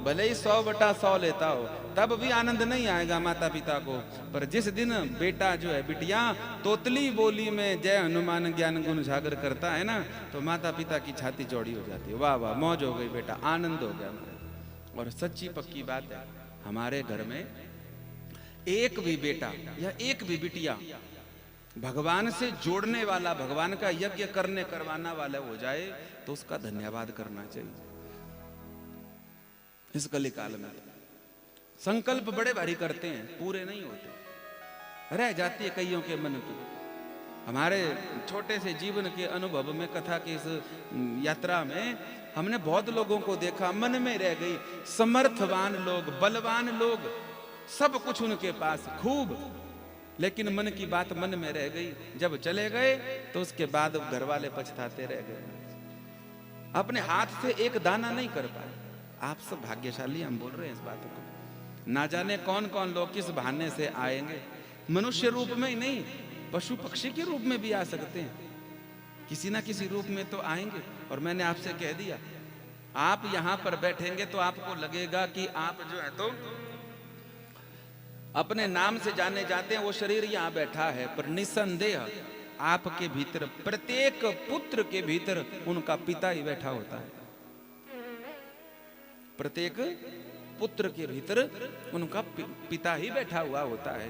भले ही 100/100 लेता हो, तब भी आनंद नहीं आएगा माता पिता को। पर जिस दिन बेटा जो है, बिटिया तोतली बोली में जय हनुमान ज्ञान गुण उजागर करता है ना, तो माता पिता की छाती चौड़ी हो जाती है। वाह वाह, मौज हो गई बेटा, आनंद हो गया। और सच्ची पक्की बात है, हमारे घर में एक भी बेटा या एक भी बिटिया भगवान से जोड़ने वाला, भगवान का यज्ञ करवाना वाला हो जाए तो उसका धन्यवाद करना चाहिए। इस कलिकाल में संकल्प बड़े भारी करते हैं, पूरे नहीं होते, रह जाती है कईयों के मन की। हमारे छोटे से जीवन के अनुभव में, कथा की इस यात्रा में हमने बहुत लोगों को देखा, मन में रह गई। समर्थवान लोग, बलवान लोग, सब कुछ उनके पास खूब, लेकिन मन की बात मन में रह गई। जब चले गए तो उसके बाद घर वाले पछताते रह गए, अपने हाथ से एक दाना नहीं कर पाए। आप सब भाग्यशाली, हम बोल रहे हैं इस बात को। ना जाने कौन कौन लोग किस बहाने से आएंगे, मनुष्य रूप में ही नहीं, पशु पक्षी के रूप में भी आ सकते हैं, किसी ना किसी रूप में तो आएंगे। और मैंने आपसे कह दिया, आप यहां पर बैठेंगे तो आपको लगेगा कि आप जो है तो अपने नाम से जाने जाते हैं, वो शरीर यहां बैठा है, पर निसंदेह आपके भीतर, प्रत्येक पुत्र के भीतर उनका पिता ही बैठा होता है। प्रत्येक पुत्र के भीतर उनका पिता ही बैठा हुआ होता है।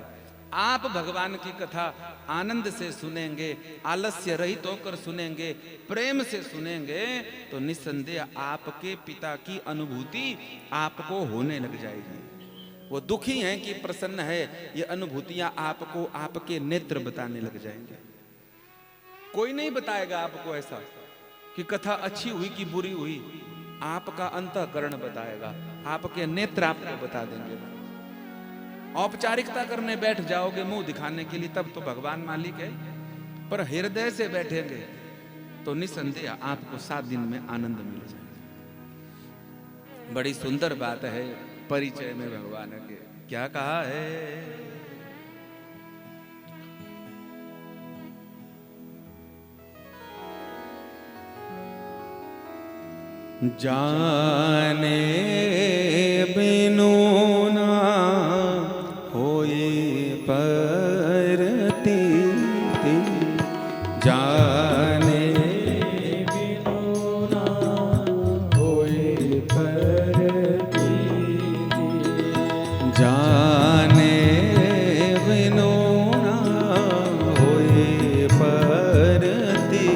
आप भगवान की कथा आनंद से सुनेंगे, आलस्य रहित होकर सुनेंगे, प्रेम से सुनेंगे, तो निसंदेह आपके पिता की अनुभूति आपको होने लग जाएगी। वो दुखी हैं कि प्रसन्न है, ये अनुभूतियां आपको आपके नेत्र बताने लग जाएंगे। कोई नहीं बताएगा आपको ऐसा कि कथा अच्छी हुई कि बुरी हुई, आपका अंतःकरण बताएगा, आपके नेत्र आपको बता देंगे। औपचारिकता करने बैठ जाओगे मुंह दिखाने के लिए, तब तो भगवान मालिक है, पर हृदय से बैठेंगे तो निसंदेह आपको 7 दिन में आनंद मिल जाएगा। बड़ी सुंदर बात है परिचय में भगवान के। क्या कहा है? जाने बिनु ना होए परती, जाने बिनु ना होए परती, जाने बिनु ना होए परती,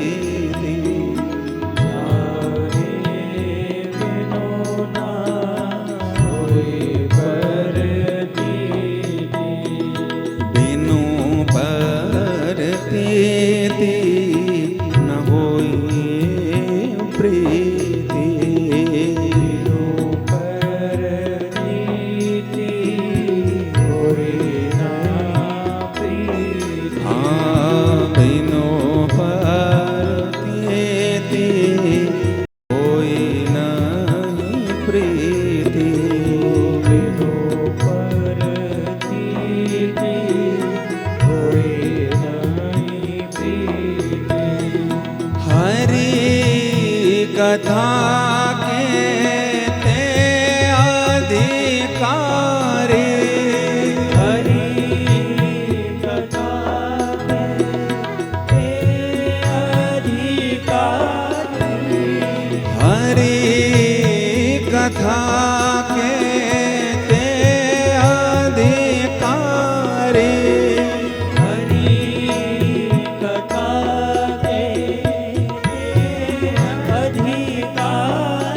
कथा के अधिकारी, हरि कथा के अधिकारी, हरि कथा के अधिकारी, हरि कथा के अधिकारी।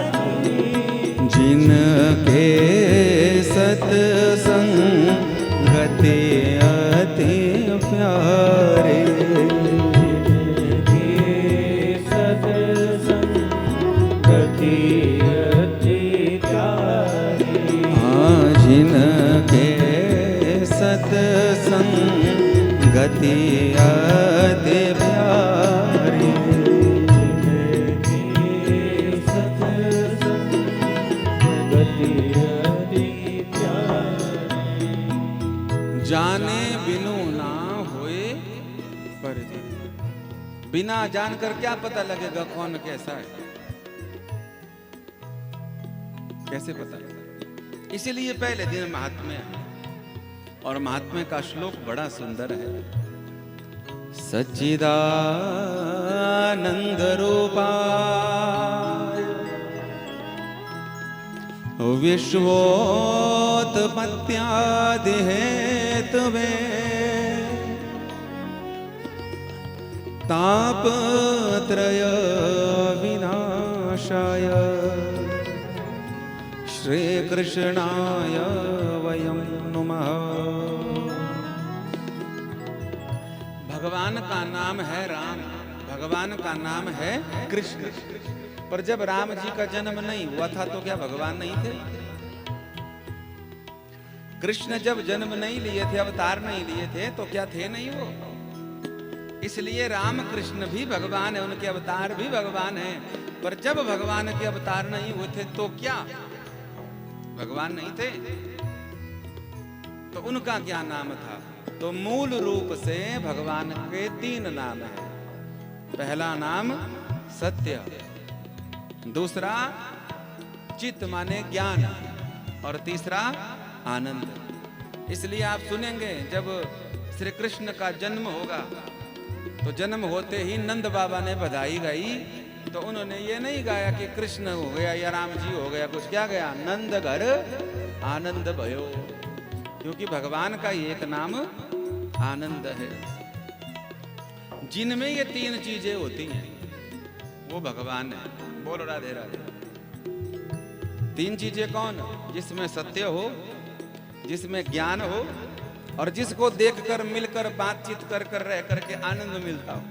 अति अति प्यारे। जिनके सत्संगति अति प्यारी। जाने बिनु ना होए परिचय। बिना जानकर क्या पता लगेगा कौन कैसा है, कैसे पता लगेगा? इसीलिए पहले दिन महात्म्य है, और महात्म्य का श्लोक बड़ा सुंदर है। सच्चिदानंद रूपाय विश्वोत्पत्त्यादि हेतवे तापत्रय विनाशाय श्री कृष्णाय वयं नमः। भगवान का नाम है राम, भगवान का नाम है कृष्ण। पर जब राम जी का जन्म नहीं हुआ था तो क्या भगवान नहीं थे? कृष्ण जब जन्म नहीं लिए थे, अवतार नहीं लिए थे, तो क्या थे नहीं वो? इसलिए राम कृष्ण भी भगवान है, उनके अवतार भी भगवान है। पर जब भगवान के अवतार नहीं हुए थे तो क्या भगवान नहीं थे? तो उनका क्या नाम था? तो मूल रूप से भगवान के 3 नाम हैं। पहला नाम सत्य, दूसरा चित्त माने ज्ञान, और तीसरा आनंद। इसलिए आप सुनेंगे जब श्री कृष्ण का जन्म होगा तो जन्म होते ही नंद बाबा ने बधाई गाई, तो उन्होंने ये नहीं गाया कि कृष्ण हो गया या राम जी हो गया, कुछ क्या गया? नंद घर आनंद भयो। क्योंकि भगवान का एक नाम आनंद है। जिनमें ये 3 चीजें होती हैं वो भगवान है। बोलो राधे राधे। 3 चीजें कौन? जिसमें सत्य हो, जिसमें ज्ञान हो, और जिसको देखकर मिलकर बातचीत कर कर रह करके आनंद मिलता हो।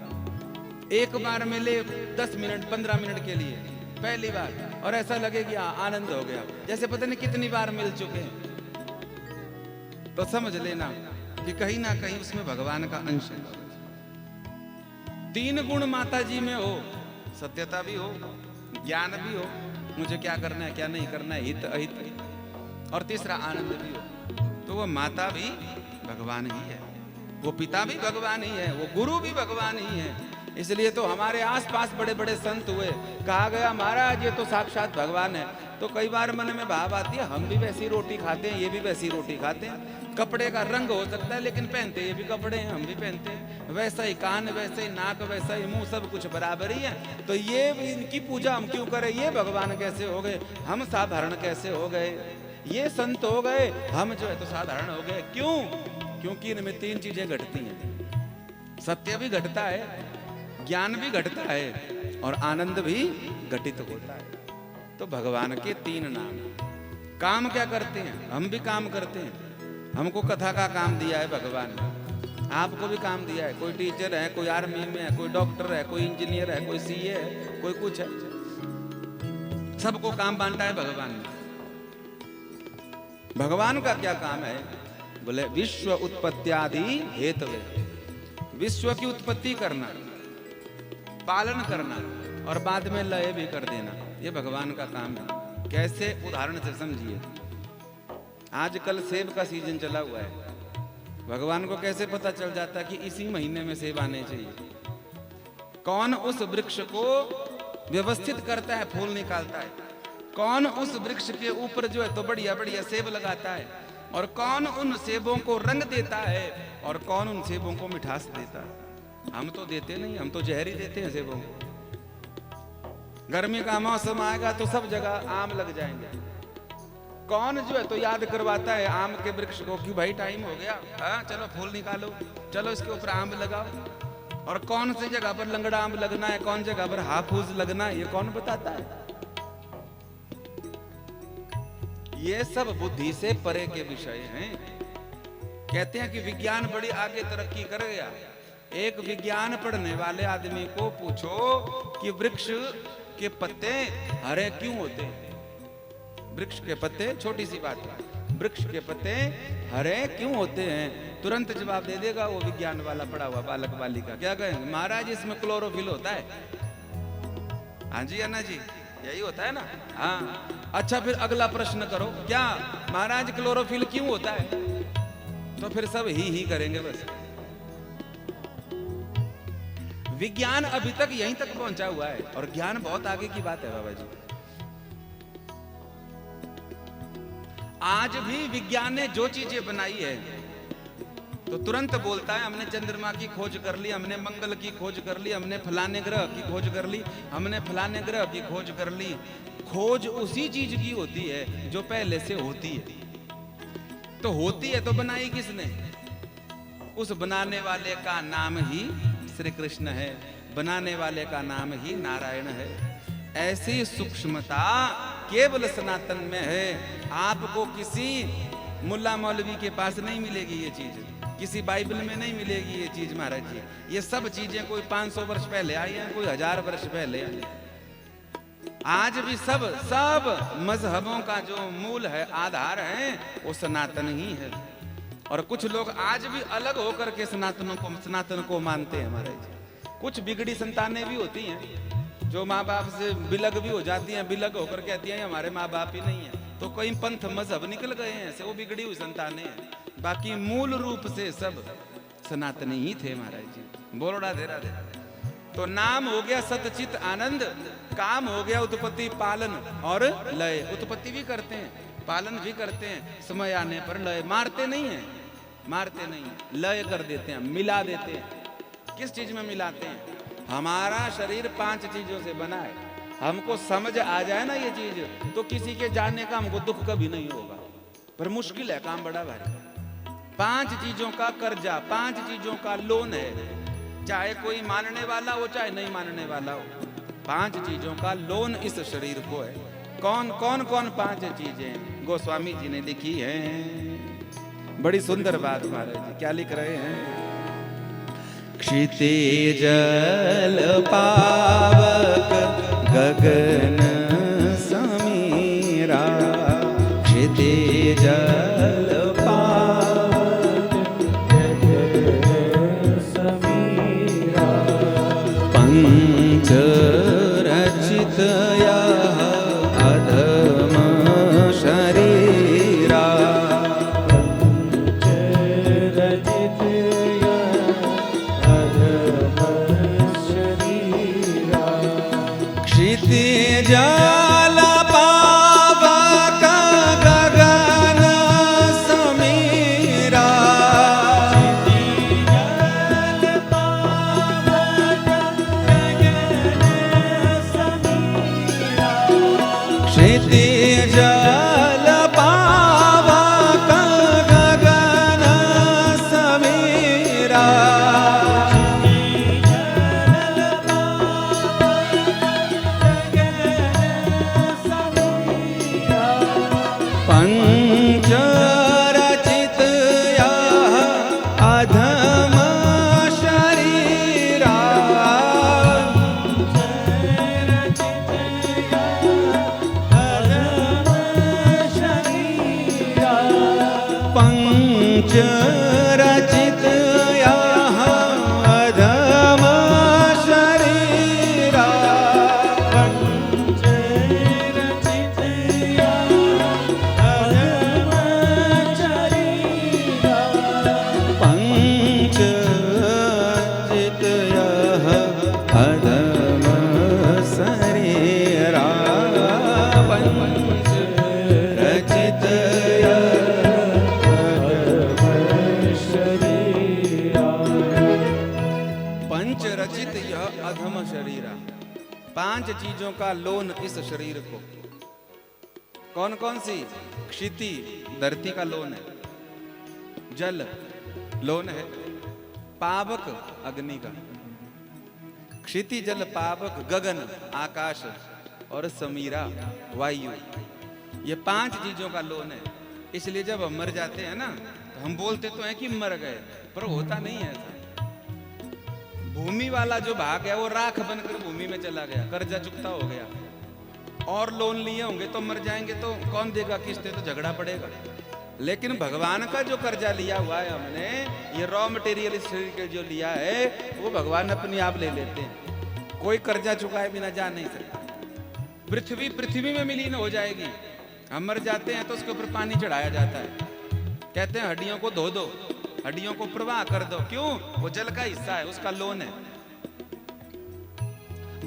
एक बार मिले 10 मिनट 15 मिनट के लिए पहली बार, और ऐसा लगे कि आनंद हो गया, जैसे पता नहीं कितनी बार मिल चुके हैं। तो समझ लेना कि कहीं ना कहीं उसमें भगवान का अंश है। 3 गुण माता जी में हो, सत्यता भी हो, ज्ञान भी हो, मुझे क्या करना है क्या नहीं करना है, हित अहित, और तीसरा आनंद भी हो। तो वो माता भी भगवान ही है, वो पिता भी भगवान ही है, वो गुरु भी भगवान ही है। इसलिए तो हमारे आसपास बड़े बड़े संत हुए, कहा गया महाराज ये तो साक्षात भगवान है। तो कई बार मन में भाव आती है, हम भी वैसी रोटी खाते हैं, ये भी वैसी रोटी खाते हैं। कपड़े का रंग हो सकता है लेकिन पहनते ये भी कपड़े हैं, हम भी पहनते हैं। वैसा ही कान, वैसे ही नाक, वैसा ही मुंह, सब कुछ बराबर ही है। तो ये इनकी पूजा हम क्यों करें? ये भगवान कैसे हो गए? हम साधारण कैसे हो गए? ये संत हो गए, हम जो है तो साधारण हो गए। क्यों? क्योंकि इनमें 3 चीजें घटती हैं। सत्य भी घटता है, ज्ञान भी घटता है, और आनंद भी घटित होता है। तो भगवान के 3 नाम। काम क्या करते हैं? हम भी काम करते हैं। हमको कथा का काम दिया है भगवान ने, आपको भी काम दिया है। कोई टीचर है, कोई आर्मी में है, कोई डॉक्टर है, कोई इंजीनियर है, कोई सीए है, कोई कुछ है। सबको काम बांटा है भगवान ने। भगवान का क्या काम है? बोले विश्व उत्पत्त्यादि हेतवे। विश्व की उत्पत्ति करना, पालन करना, और बाद में लय भी कर देना, ये भगवान का काम है। कैसे? उदाहरण से समझिए। आजकल सेब का सीजन चला हुआ है। भगवान को कैसे पता चल जाता कि इसी महीने में सेब आने चाहिए? कौन उस वृक्ष को व्यवस्थित करता है, फूल निकालता है? कौन उस वृक्ष के ऊपर जो है तो बढ़िया बढ़िया सेब लगाता है? और कौन उन सेबों को रंग देता है? और कौन उन सेबों को मिठास देता है? हम तो देते नहीं, हम तो जहर ही देते हैं सेबों को। गर्मी का मौसम आएगा तो सब जगह आम लग जाएंगे। कौन जो है तो याद करवाता है आम के वृक्ष को कि भाई टाइम हो गया, हाँ चलो फूल निकालो, चलो इसके ऊपर आम लगाओ। और कौन सी जगह पर लंगड़ा आम लगना है, कौन जगह पर हाफूज लगना है, ये कौन बताता है? ये सब बुद्धि से परे के विषय हैं। कहते हैं कि विज्ञान बड़ी आगे तरक्की कर गया। एक विज्ञान पढ़ने वाले आदमी को पूछो कि वृक्ष के पत्ते हरे क्यों होते हैं? वृक्ष के पत्ते, छोटी सी बात है, वृक्ष के पत्ते हरे क्यों होते हैं? तुरंत जवाब दे देगा वो विज्ञान वाला पढ़ा हुआ बालक बालिका। क्या कहेंगे? महाराज इसमें क्लोरोफिल होता है। हाँ जी अन्ना जी, यही होता है ना। हाँ, अच्छा फिर अगला प्रश्न करो, क्या महाराज क्लोरोफिल क्यों होता है? तो फिर सब ही करेंगे बस। विज्ञान अभी तक यहीं तक पहुंचा हुआ है और ज्ञान बहुत आगे की बात है बाबा जी। आज भी विज्ञान ने जो चीजें बनाई है तो तुरंत बोलता है हमने चंद्रमा की खोज कर ली, हमने मंगल की खोज कर ली, हमने फलाने ग्रह की खोज कर ली, हमने फलाने ग्रह की खोज कर ली। खोज उसी चीज की होती है जो पहले से होती है। तो होती है तो बनाई किसने? उस बनाने वाले का नाम ही श्री कृष्ण है, बनाने वाले का नाम ही नारायण है। ऐसी सूक्ष्मता केवल सनातन में है। आपको किसी मुल्ला मौलवी के पास नहीं मिलेगी ये चीज, किसी बाइबल में नहीं मिलेगी ये चीज महाराज जी। ये सब चीजें कोई 500 वर्ष पहले आई हैं, कोई 1000 वर्ष पहले आई। आज भी सब मजहबों का जो मूल है, आधार है, वो सनातन ही है। और कुछ लोग आज भी अलग होकर के सनातन को मानते हैं महाराज जी। कुछ बिगड़ी संतानें भी होती हैं जो माँ बाप से बिलग भी हो जाती हैं, बिलग होकर कहती हैं हमारे माँ बाप ही नहीं है। तो कई पंथ मजहब निकल गए हैं ऐसे, वो बिगड़ी हुई संतानें हैं। बाकी मूल रूप से सब सनातनी ही थे महाराज जी। बोलो राधे राधे। तो नाम हो गया सतचित आनंद, काम हो गया उत्पत्ति पालन और लय। उत्पत्ति भी करते हैं, पालन भी करते हैं, समय आने पर लय। मारते नहीं है, मारते नहीं है, लय कर देते हैं, मिला देते हैं। किस चीज में मिलाते हैं? हमारा शरीर 5 चीजों से बना है। हमको समझ आ जाए ना ये चीज, तो किसी के जानने का हमको दुख कभी नहीं होगा। पर मुश्किल है, काम बड़ा भारी। 5 चीजों का कर्जा, 5 चीजों का लोन है। चाहे कोई मानने वाला हो चाहे नहीं मानने वाला हो, 5 चीजों का लोन इस शरीर को है। कौन 5 चीजें गोस्वामी जी ने लिखी हैं। बड़ी सुंदर बात महाराज जी, क्या लिख रहे हैं? क्षितिज जल पावक गगन समीरा, क्षितिज जल पावक गगन समीरा, पंच रचित यह अधम शरीरा, पंच रचित जल पावक गगन समीरा, जल पावक गगन समीरा, क्षितिज जल पावक गगन समीरा, पंच रचित यह अधम शरीरा, पंच रचित यह अधम शरीरा, पंच रचित पंच रचित यह अधम शरीरा, पंच रचित यह अधम शरीरा, पंच रचित यह अधम शरीरा। 5 चीजों का लोन इस शरीर को। कौन कौन सी? क्षिति धरती का लोन है, जल लोन है, पावक अग्नि का, क्षिति जल पावक गगन आकाश और समीरा वायु। ये 5 चीजों का लोन है। इसलिए जब हम मर जाते हैं ना तो हम बोलते तो हैं कि मर गए, पर होता नहीं है ऐसा। भूमि वाला जो भाग है वो राख बनकर भूमि में चला गया, कर्जा चुकता हो गया। और लोन लिए होंगे तो मर जाएंगे तो कौन देगा किस्तें, तो झगड़ा पड़ेगा। लेकिन भगवान का जो कर्जा लिया हुआ है हमने, ये रॉ मटेरियल शरीर के जो लिया है वो भगवान अपने आप ले लेते हैं। कोई कर्जा चुकाए बिना जा नहीं सकता। पृथ्वी में विलीन हो जाएगी। हम मर जाते हैं तो उसके ऊपर पानी चढ़ाया जाता है, कहते हैं हड्डियों को धो दो, हड्डियों को प्रवाह कर दो। क्यों? वो जल का हिस्सा है, उसका लोन है।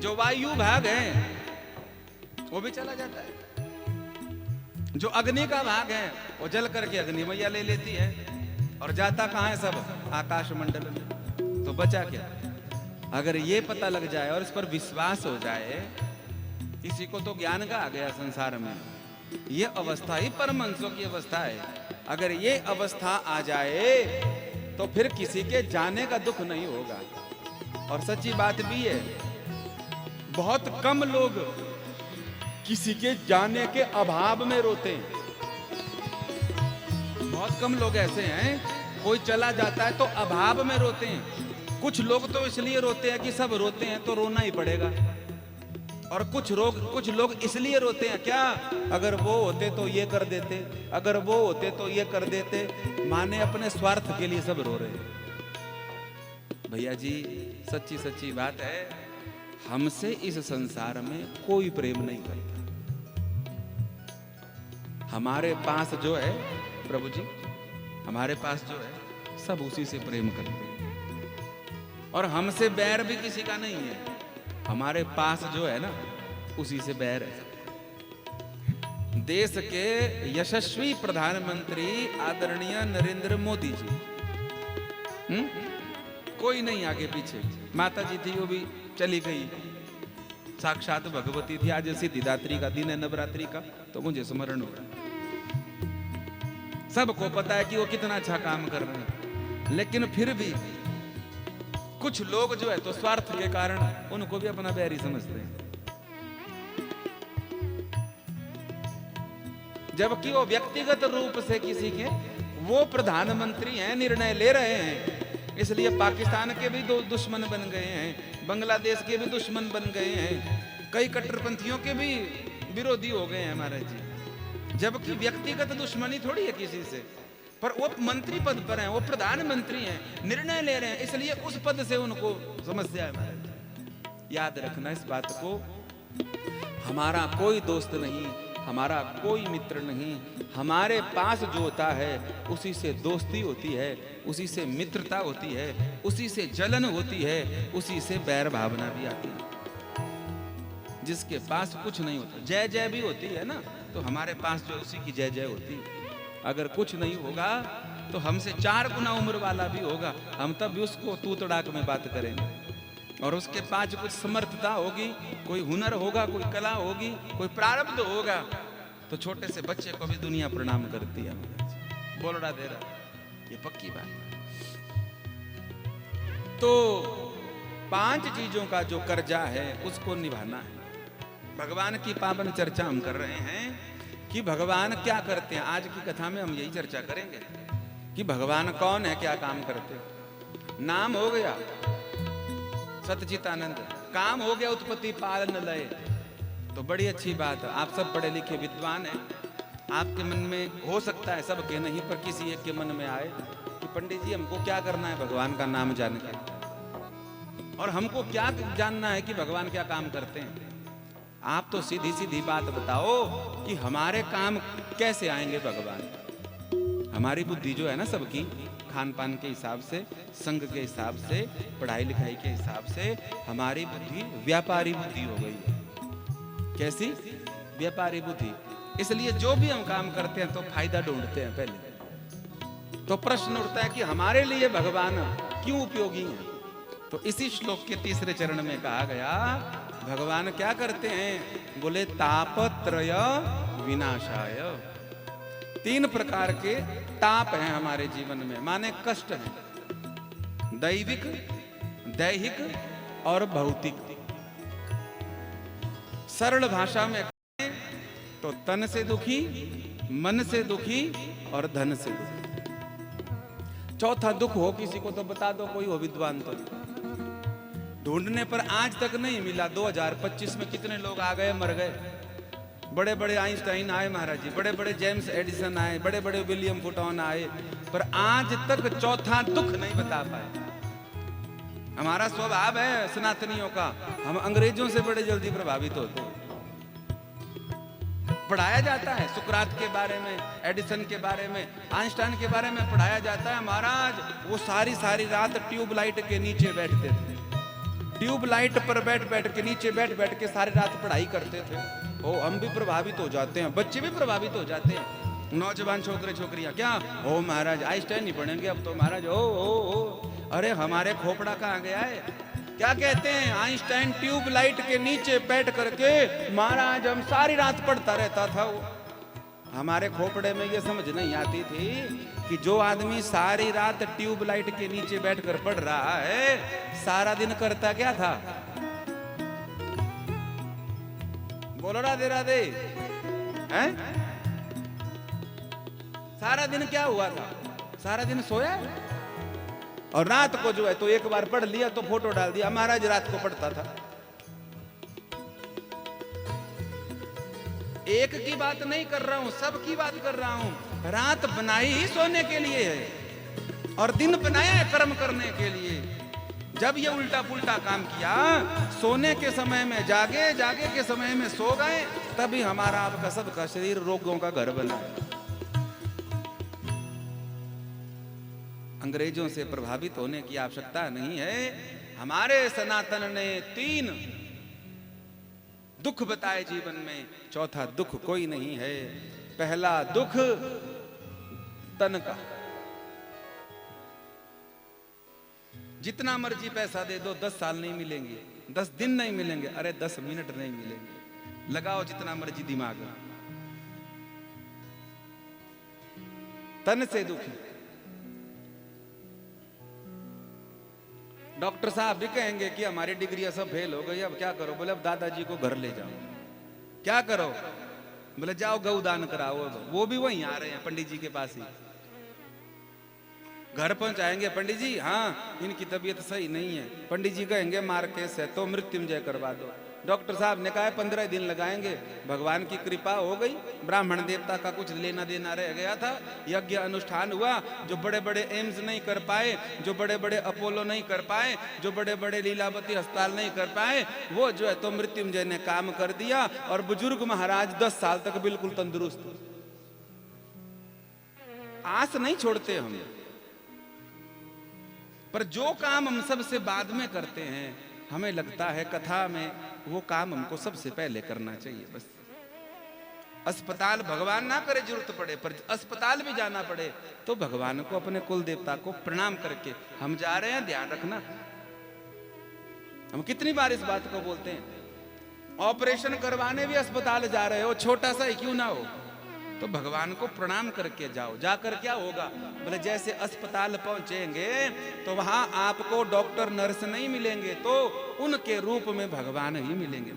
जो वायु भाग है वो भी चला जाता है। जो अग्नि का भाग है वो जल करके अग्नि मैया ले लेती है। और जाता कहां है? सब आकाश मंडल में। तो बचा क्या? अगर ये पता लग जाए और इस पर विश्वास हो जाए, किसी को तो ज्ञान का आ गया संसार में, ये अवस्था ही परमहंसों की अवस्था है। अगर ये अवस्था आ जाए तो फिर किसी के जाने का दुख नहीं होगा। और सच्ची बात भी है, बहुत कम लोग किसी के जाने के अभाव में रोते हैं। बहुत कम लोग ऐसे हैं, कोई चला जाता है तो अभाव में रोते हैं। कुछ लोग तो इसलिए रोते हैं कि सब रोते हैं तो रोना ही पड़ेगा। और कुछ लोग इसलिए रोते हैं, क्या? अगर वो होते तो ये कर देते, अगर वो होते तो ये कर देते। माने अपने स्वार्थ के लिए सब रो रहे हैं। भैया जी, सच्ची सच्ची बात है, हमसे इस संसार में कोई प्रेम नहीं करता। हमारे पास जो है प्रभु जी, हमारे पास जो है सब उसी से प्रेम करते हैं। और हमसे बैर भी किसी का नहीं है। हमारे पास जो है ना, उसी से बैर है। देश के यशस्वी प्रधानमंत्री आदरणीय नरेंद्र मोदी जी, कोई नहीं आगे पीछे। माता जी थी, वो भी चली गई, साक्षात भगवती थी। आज सिद्धिदात्री का दिन है, नवरात्रि का, तो मुझे स्मरण हो रहा। सबको पता है कि वो कितना अच्छा काम कर रहे हैं, लेकिन फिर भी कुछ लोग जो है तो स्वार्थ के कारण उनको भी अपना बैरी समझते हैं। जबकि वो व्यक्तिगत रूप से किसी के वो प्रधानमंत्री हैं, निर्णय ले रहे हैं। इसलिए पाकिस्तान के भी दो दुश्मन बन गए हैं, बांग्लादेश के भी दुश्मन बन गए हैं, कई कट्टरपंथियों के भी विरोधी हो गए हैं महाराज जी। जबकि व्यक्तिगत दुश्मनी थोड़ी है किसी से, पर वो मंत्री पद पर हैं, वो प्रधानमंत्री हैं, निर्णय ले रहे हैं, इसलिए उस पद से उनको समस्या है महाराज। याद रखना इस बात को। हमारा कोई दोस्त नहीं, हमारा कोई मित्र नहीं। हमारे पास जो होता है उसी से दोस्ती होती है, उसी से मित्रता होती है, उसी से जलन होती है, उसी से बैर भावना भी आती है। जिसके पास कुछ नहीं होता, जय जय भी होती है ना, तो हमारे पास जो उसी की जय जय होती है। अगर कुछ नहीं होगा तो हमसे 4 गुना उम्र वाला भी होगा, हम तब भी उसको तू तड़ाक में बात करेंगे। और उसके पास कुछ समर्थता होगी, कोई हुनर होगा, कोई कला होगी, कोई प्रारब्ध होगा, तो छोटे से बच्चे को भी दुनिया प्रणाम करती है। बोलड़ा दे रहा, ये पक्की बात। तो 5 चीजों का जो कर्जा है उसको निभाना है। भगवान की पावन चर्चा हम कर रहे हैं कि भगवान क्या करते हैं। आज की कथा में हम यही चर्चा करेंगे कि भगवान कौन है, क्या काम करते हैं। नाम हो गया सतचितानंद, काम हो गया उत्पत्ति पालन लय, तो बड़ी अच्छी बात है। आप सब पढ़े लिखे विद्वान हैं, आपके मन में हो सकता है, सबके नहीं, पर किसी एक के मन में आए कि पंडित जी हमको क्या करना है भगवान का नाम जान के, और हमको क्या जानना है कि भगवान क्या काम करते हैं। आप तो सीधी सीधी बात बताओ कि हमारे काम कैसे आएंगे भगवान। हमारी बुद्धि जो है ना सबकी, खान पान के हिसाब से, संग के हिसाब से, पढ़ाई लिखाई के हिसाब से हमारी बुद्धि व्यापारी बुद्धि हो गई है। कैसी? व्यापारी बुद्धि। इसलिए जो भी हम काम करते हैं तो फायदा ढूंढते हैं पहले। तो प्रश्न उठता है कि हमारे लिए भगवान क्यों उपयोगी हैं। तो इसी श्लोक के 3रे चरण में कहा गया भगवान क्या करते हैं। बोले तापत्रय विनाशाय। 3 प्रकार के ताप हैं हमारे जीवन में, माने कष्ट हैं, दैविक, दैहिक और भौतिक। सरल भाषा में तो तन से दुखी, मन से दुखी और धन से दुखी। चौथा दुख हो किसी को तो बता दो, कोई हो विद्वान तो। ढूंढने पर आज तक नहीं मिला। 2025 में कितने लोग आ गए, मर गए। बड़े बड़े आइंस्टाइन आए महाराज जी, बड़े बड़े जेम्स एडिसन आए, बड़े बड़े विलियम फुटॉन आए, पर आज तक चौथा दुख नहीं बता पाए। हमारा स्वभाव है सनातनियों का, हम अंग्रेजों से बड़े जल्दी प्रभावित होते हैं। पढ़ाया जाता है सुकरात के बारे में, एडिसन के बारे में, आइंस्टाइन के बारे में पढ़ाया जाता है। महाराज वो सारी सारी रात ट्यूबलाइट के नीचे बैठते थे, ट्यूबलाइट पर बैठ बैठ के, नीचे बैठ बैठ के सारी रात पढ़ाई करते थे। ओ हम भी प्रभावित हो जाते हैं, बच्चे भी प्रभावित हो जाते हैं, नौजवान छोकरे छोकरियां। क्या ओ महाराज आइंस्टाइन नहीं पढ़ेंगे अब तो महाराज, ओ अरे हमारे खोपड़ा कहाँ गया है। क्या कहते हैं, आइंस्टाइन ट्यूबलाइट के नीचे बैठ करके महाराज हम सारी रात पढ़ता रहता था। वो हमारे खोपड़े में ये समझ नहीं आती थी कि जो आदमी सारी रात ट्यूबलाइट के नीचे बैठकर पढ़ रहा है, सारा दिन करता क्या था। बोलो राधे राधे। हैं? सारा दिन क्या हुआ था, सारा दिन सोया, और रात को जो है तो एक बार पढ़ लिया तो फोटो डाल दिया, महाराज रात को पढ़ता था। एक की बात नहीं कर रहा हूं, सब की बात कर रहा हूं। रात बनाई ही सोने के लिए है और दिन बनाया है कर्म करने के लिए। जब ये उल्टा पुल्टा काम किया, सोने के समय में जागे, जागे के समय में सो गए, तभी हमारा आपका सबका शरीर रोगों का घर बना है। अंग्रेजों से प्रभावित होने की आवश्यकता नहीं है। हमारे सनातन ने 3 दुख बताए जीवन में, चौथा दुख कोई नहीं है। पहला दुख तन का, जितना मर्जी पैसा दे दो 10 साल नहीं मिलेंगे, 10 दिन नहीं मिलेंगे, अरे 10 मिनट नहीं मिलेंगे। लगाओ जितना मर्जी दिमाग, तन से दुख। डॉक्टर साहब भी कहेंगे कि हमारी डिग्रियां सब फेल हो गई, अब क्या करो। बोले अब दादाजी को घर ले जाओ। क्या करो? बोले जाओ गौदान कराओ। वो भी वहीं आ रहे हैं पंडित जी के पास ही, घर पहुंचाएंगे। पंडित जी हाँ इनकी तबीयत सही नहीं है। पंडित जी कहेंगे मार केस है तो मृत्युंजय करवा दो। डॉक्टर साहब ने कहा 15 दिन लगाएंगे। भगवान की कृपा हो गई, ब्राह्मण देवता का कुछ लेना देना रह गया था, यज्ञ अनुष्ठान हुआ। जो बड़े बड़े एम्स नहीं कर पाए, जो बड़े बड़े अपोलो नहीं कर पाए, जो बड़े बड़े लीलावती अस्पताल नहीं कर पाए, वो जो है तो मृत्युंजय ने काम कर दिया। और बुजुर्ग महाराज 10 साल तक बिल्कुल तंदुरुस्त। आस नहीं छोड़ते हम, पर जो काम हम सबसे बाद में करते हैं, हमें लगता है कथा में वो काम हमको सबसे पहले करना चाहिए। बस अस्पताल भगवान ना करे, जरूरत पड़े, पर अस्पताल भी जाना पड़े तो भगवान को, अपने कुल देवता को प्रणाम करके हम जा रहे हैं। ध्यान रखना, हम कितनी बार इस बात को बोलते हैं। ऑपरेशन करवाने भी अस्पताल जा रहे हो, छोटा सा ही क्यों ना हो, तो भगवान को प्रणाम करके जाओ। जाकर क्या होगा, बोले जैसे अस्पताल पहुंचेंगे तो वहां आपको डॉक्टर नर्स नहीं मिलेंगे, तो उनके रूप में भगवान ही मिलेंगे।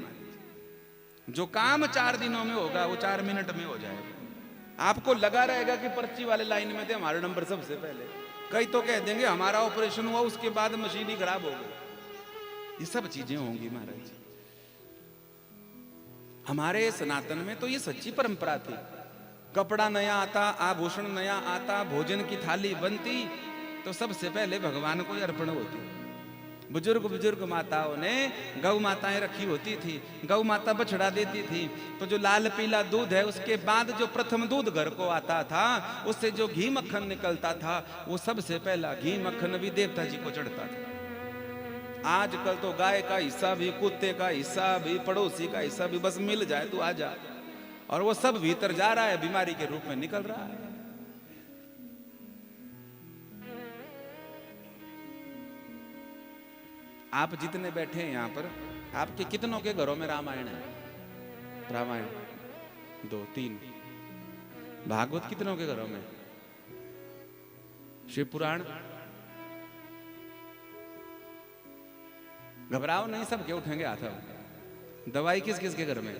जो काम 4 दिनों में होगा वो 4 मिनट में हो जाएगा। आपको लगा रहेगा कि पर्ची वाले लाइन में थे, हमारा नंबर सबसे पहले। कई तो कह देंगे हमारा ऑपरेशन हुआ उसके बाद मशीन ही खराब हो गई। ये सब चीजें होंगी महाराज। हमारे सनातन में तो ये सच्ची परंपरा थी। कपड़ा नया आता, आभूषण नया आता, भोजन की थाली बनती तो सबसे पहले भगवान को अर्पण होती। बुजुर्ग माताओं ने गौ माताएं रखी होती थी, गौ माता बछड़ा देती थी, तो जो लाल पीला दूध है उसके बाद जो प्रथम दूध घर को आता था, उससे जो घी मक्खन निकलता था, वो सबसे पहला घी मक्खन भी देवता जी को चढ़ता था। आजकल तो गाय का हिस्सा भी, कुत्ते का हिस्सा भी, पड़ोसी का हिस्सा भी, बस मिल जाए तो आ जा, और वो सब भीतर जा रहा है, बीमारी के रूप में निकल रहा है। आप जितने बैठे हैं यहां पर, आपके कितनों के घरों में रामायण है? रामायण 2 3। भागवत कितनों के घरों में? शिव पुराण? घबराओ नहीं, सबके उठेंगे हाथ। दवाई किस किस के घर में?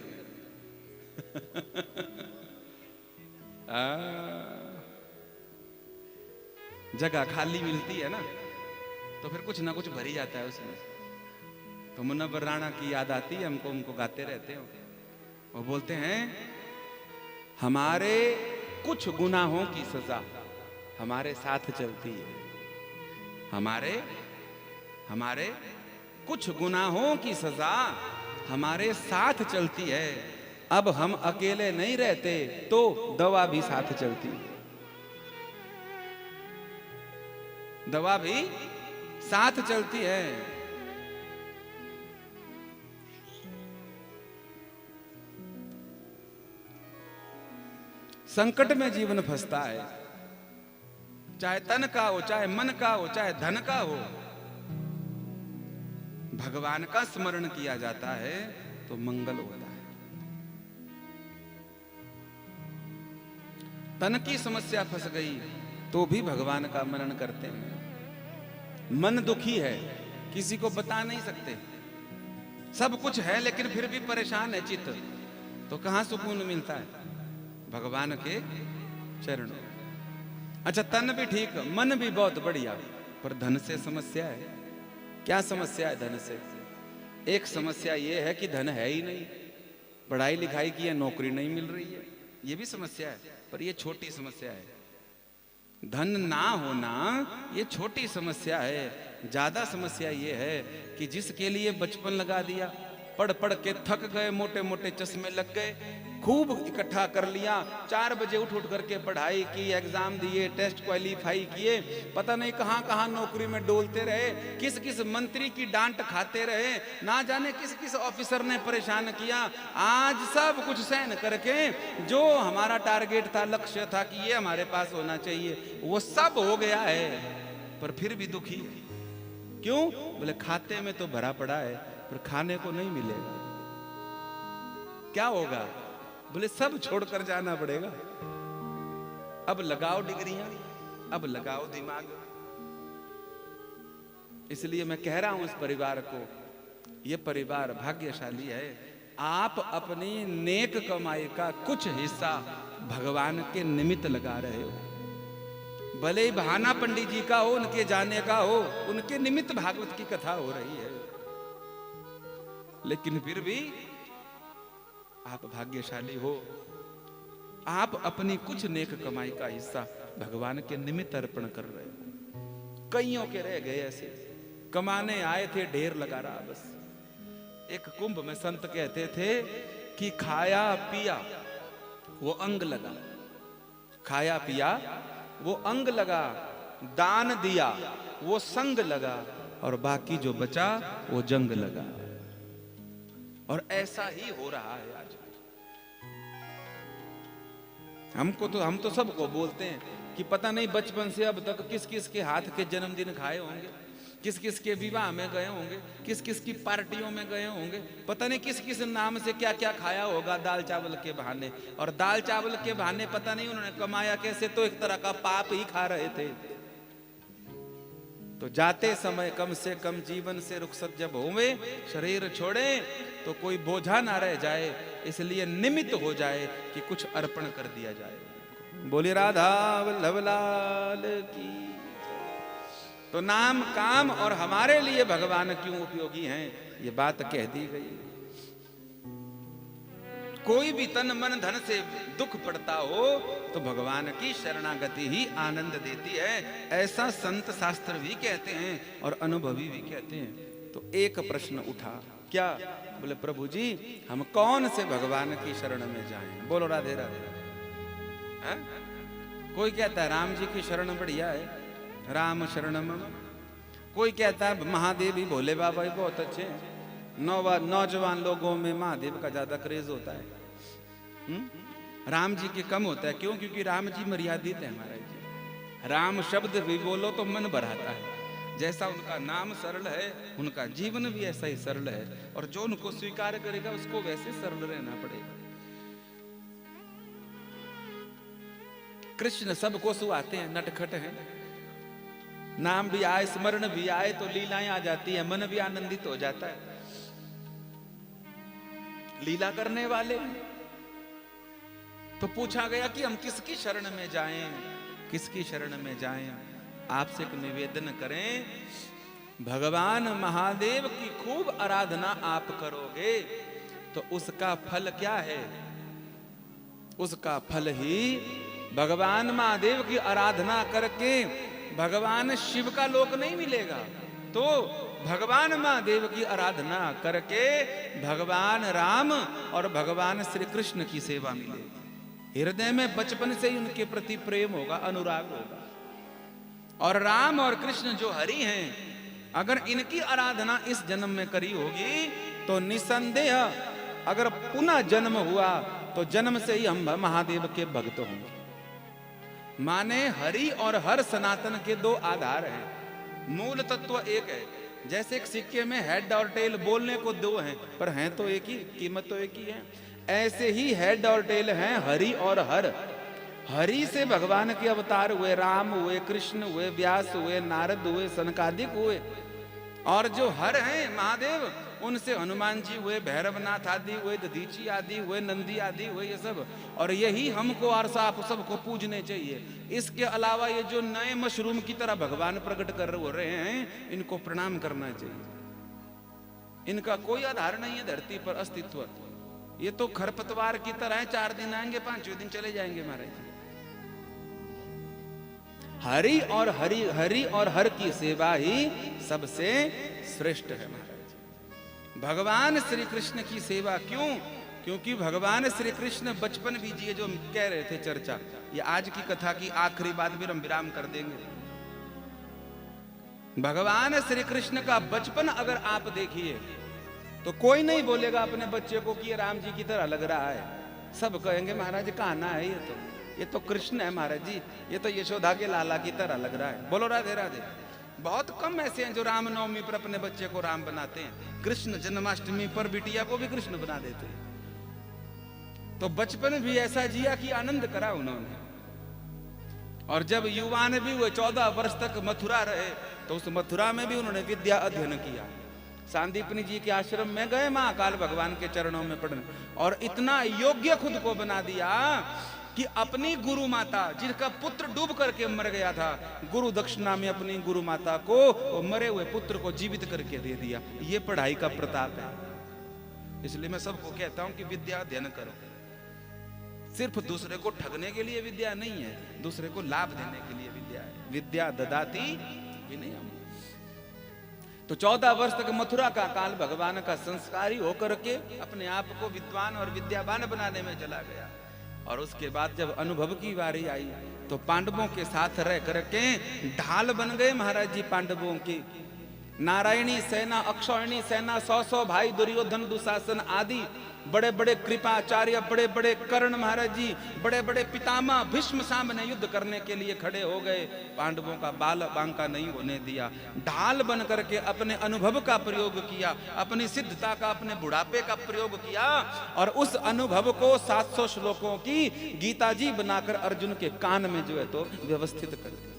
जगह खाली मिलती है ना, तो फिर कुछ ना कुछ भरी जाता है उसमें। तो मुनव्वर राणा की याद आती है हमको, उनको गाते रहते हो। वो बोलते हैं हमारे कुछ गुनाहों की सजा हमारे साथ चलती है, हमारे कुछ गुनाहों की सजा हमारे साथ चलती है। अब हम अकेले नहीं रहते तो दवा भी साथ चलती है, दवा भी साथ चलती है। संकट में जीवन फंसता है, चाहे तन का हो, चाहे मन का हो, चाहे धन का हो, भगवान का स्मरण किया जाता है तो मंगल होता है। तन की समस्या फंस गई तो भी भगवान का मनन करते हैं। मन दुखी है, किसी को बता नहीं सकते, सब कुछ है लेकिन फिर भी परेशान है चित्त, तो कहां सुकून मिलता है? भगवान के चरणों। अच्छा, तन भी ठीक, मन भी बहुत बढ़िया, पर धन से समस्या है। क्या समस्या है धन से? एक समस्या यह है कि धन है ही नहीं, पढ़ाई लिखाई की है, नौकरी नहीं मिल रही है, यह भी समस्या है, पर यह छोटी समस्या है। धन ना होना यह छोटी समस्या है। ज्यादा समस्या यह है कि जिसके लिए बचपन लगा दिया, पढ़ पढ़ के थक गए, मोटे मोटे चश्मे लग गए, खूब इकट्ठा कर लिया, 4 बजे उठ करके पढ़ाई की, एग्जाम दिए, टेस्ट क्वालिफाई किए, पता नहीं कहां कहां नौकरी में डोलते रहे, किस किस मंत्री की डांट खाते रहे, ना जाने किस किस ऑफिसर ने परेशान किया। आज सब कुछ सहन करके जो हमारा टारगेट था, लक्ष्य था कि ये हमारे पास होना चाहिए, वो सब हो गया है, पर फिर भी दुखी है। क्यों? बोले खाते में तो भरा पड़ा है पर खाने को नहीं मिलेगा। क्या होगा? बोले सब छोड़कर जाना पड़ेगा। अब लगाओ डिग्रियां, अब लगाओ दिमाग। इसलिए मैं कह रहा हूं इस परिवार को, यह परिवार भाग्यशाली है। आप अपनी नेक कमाई का कुछ हिस्सा भगवान के निमित्त लगा रहे हो। भले ही बहाना पंडित जी का हो, उनके जाने का हो, उनके निमित्त भागवत की कथा हो रही है, लेकिन फिर भी आप भाग्यशाली हो। आप अपनी कुछ नेक कमाई का हिस्सा भगवान के निमित्त अर्पण कर रहे हो। कईयों के रह गए ऐसे, कमाने आए थे, ढेर लगा रहा बस। एक कुंभ में संत कहते थे कि खाया पिया वो अंग लगा, खाया पिया वो अंग लगा, दान दिया वो संग लगा, और बाकी जो बचा वो जंग लगा। और ऐसा ही हो रहा है आज। हम तो सबको बोलते हैं कि पता नहीं बचपन से अब तक किस किस के हाथ के जन्मदिन खाए होंगे, किस किस के विवाह में गए होंगे, किस किस की पार्टियों में गए होंगे, पता नहीं किस किस नाम से क्या क्या खाया होगा दाल चावल के बहाने। और दाल चावल के बहाने पता नहीं उन्होंने कमाया कैसे, तो एक तरह का पाप ही खा रहे थे। तो जाते समय कम से कम जीवन से रुखसत जब होवे, शरीर छोड़े, तो कोई बोझा ना रह जाए, इसलिए निमित्त हो जाए कि कुछ अर्पण कर दिया जाए। बोले राधा वल्लभ लाल की। तो नाम काम और हमारे लिए भगवान क्यों उपयोगी हैं, ये बात कह दी गई। कोई भी तन मन धन से दुख पड़ता हो तो भगवान की शरणागति ही आनंद देती है, ऐसा संत शास्त्र भी कहते हैं और अनुभवी भी कहते हैं। तो एक प्रश्न उठा, क्या? बोले प्रभु जी हम कौन से भगवान की शरण में जाएं? बोलो राधे राधे। कोई कहता है राम जी की शरण बढ़िया है, राम शरणम। कोई कहता है महादेव ही भोले बाबा ही बहुत अच्छे हैं। नौजवान लोगों में महादेव का ज्यादा क्रेज होता है, राम जी के कम होता है। क्यों? क्योंकि राम जी मर्यादित है महाराज जी। राम शब्द भी बोलो तो मन भराता है। जैसा उनका नाम सरल है, उनका जीवन भी ऐसा ही सरल है, और जो उनको स्वीकार करेगा उसको वैसे सरल रहना पड़ेगा। कृष्ण सबको सुहाते हैं, नटखट हैं, नाम भी आए, स्मरण भी आए तो लीलाएं आ जाती है, मन भी आनंदित हो जाता है। लीला करने वाले। तो पूछा गया कि हम किसकी शरण में जाएं, किसकी शरण में जाएं? आपसे एक निवेदन करें भगवान महादेव की खूब आराधना आप करोगे तो उसका फल क्या है? उसका फल ही भगवान महादेव की आराधना करके भगवान शिव का लोक नहीं मिलेगा, तो भगवान महादेव की आराधना करके भगवान राम और भगवान श्री कृष्ण की सेवा मिलेगी। हृदय में बचपन से ही उनके प्रति प्रेम होगा, अनुराग होगा। और राम और कृष्ण जो हरि हैं, अगर इनकी आराधना इस जन्म में करी होगी तो निसंदेह अगर पुनः जन्म हुआ तो जन्म से ही हम महादेव के भक्त होंगे। माने हरि और हर सनातन के दो आधार हैं, मूल तत्व एक है। जैसे एक सिक्के में हेड और टेल बोलने को दो हैं, पर हैं तो एक ही, कीमत तो एक ही है। ऐसे ही हेड और टेल हैं हरि और हर। हरि से भगवान के अवतार हुए, राम हुए, कृष्ण हुए, व्यास हुए, नारद हुए, सनकादिक हुए। और जो हर हैं महादेव, उनसे हनुमान जी हुए, भैरवनाथ आदि हुए, दधीची आदि हुए, नंदी आदि हुए, ये सब। और यही हमको और आप सबको पूजने चाहिए। इसके अलावा ये जो नए मशरूम की तरह भगवान प्रकट कर रहे हैं, इनको प्रणाम करना चाहिए। इनका कोई आधार नहीं है धरती पर अस्तित्व। ये तो खरपतवार की तरह है, 4 दिन आएंगे, 5वें दिन चले जाएंगे महाराज। हरि और हर की सेवा ही सबसे श्रेष्ठ है महाराज। भगवान श्री कृष्ण की सेवा क्यों? क्योंकि भगवान श्री कृष्ण बचपन भी जिए, जो हम कह रहे थे चर्चा, ये आज की कथा की आखिरी बात भी हम विराम कर देंगे। भगवान श्री कृष्ण का बचपन अगर आप देखिए तो कोई नहीं बोलेगा अपने बच्चे को कि ये राम जी की तरह लग रहा है। सब कहेंगे महाराज कान्हा है, ये तो कृष्ण है महाराज जी, ये तो यशोदा के लाला की तरह लग रहा है। बोलो राधे राधे। बहुत कम ऐसे हैं जो रामनवमी पर अपने बच्चे को राम बनाते हैं, कृष्ण जन्माष्टमी पर बिटिया को भी कृष्ण बना देते हैं। तो बचपन भी ऐसा जिया कि आनंद करा उन्होंने। और जब युवान भी हुए, 14 वर्ष तक मथुरा रहे, तो उस मथुरा में भी उन्होंने विद्या अध्ययन किया। सांदीपनी जी के आश्रम में गए महाकाल भगवान के चरणों में पढ़ने, और इतना योग्य खुद को बना दिया कि अपनी गुरु माता, जिनका पुत्र डूब करके मर गया था, गुरु दक्षिणा में अपनी गुरु माता को, मरे हुए पुत्र को जीवित करके दे दिया। ये पढ़ाई का प्रताप है। इसलिए मैं सबको कहता हूं कि विद्या अध्ययन करो। सिर्फ दूसरे को ठगने के लिए विद्या नहीं है, दूसरे को लाभ देने के लिए विद्या है। विद्या ददाति विनयम। तो 14 वर्ष तक मथुरा का काल भगवान का संस्कारी होकर के अपने आप को विद्वान और विद्यावान बनाने में चला गया। और उसके बाद जब अनुभव की बारी आई तो पांडवों के साथ रह करके ढाल बन गए महाराज जी पांडवों की। नारायणी सेना, अक्षौहिणी सेना, 100 भाई, दुर्योधन, दुशासन आदि बड़े बड़े कृपाचार्य, बड़े बड़े कर्ण महाराज जी, बड़े बड़े पितामह भीष्म सामने युद्ध करने के लिए खड़े हो गए। पांडवों का बाल बांका नहीं होने दिया। ढाल बन करके अपने अनुभव का प्रयोग किया, अपनी सिद्धता का, अपने बुढ़ापे का प्रयोग किया। और उस अनुभव को 700 श्लोकों की गीता जी बनाकर अर्जुन के कान में जो है तो व्यवस्थित कर दिया।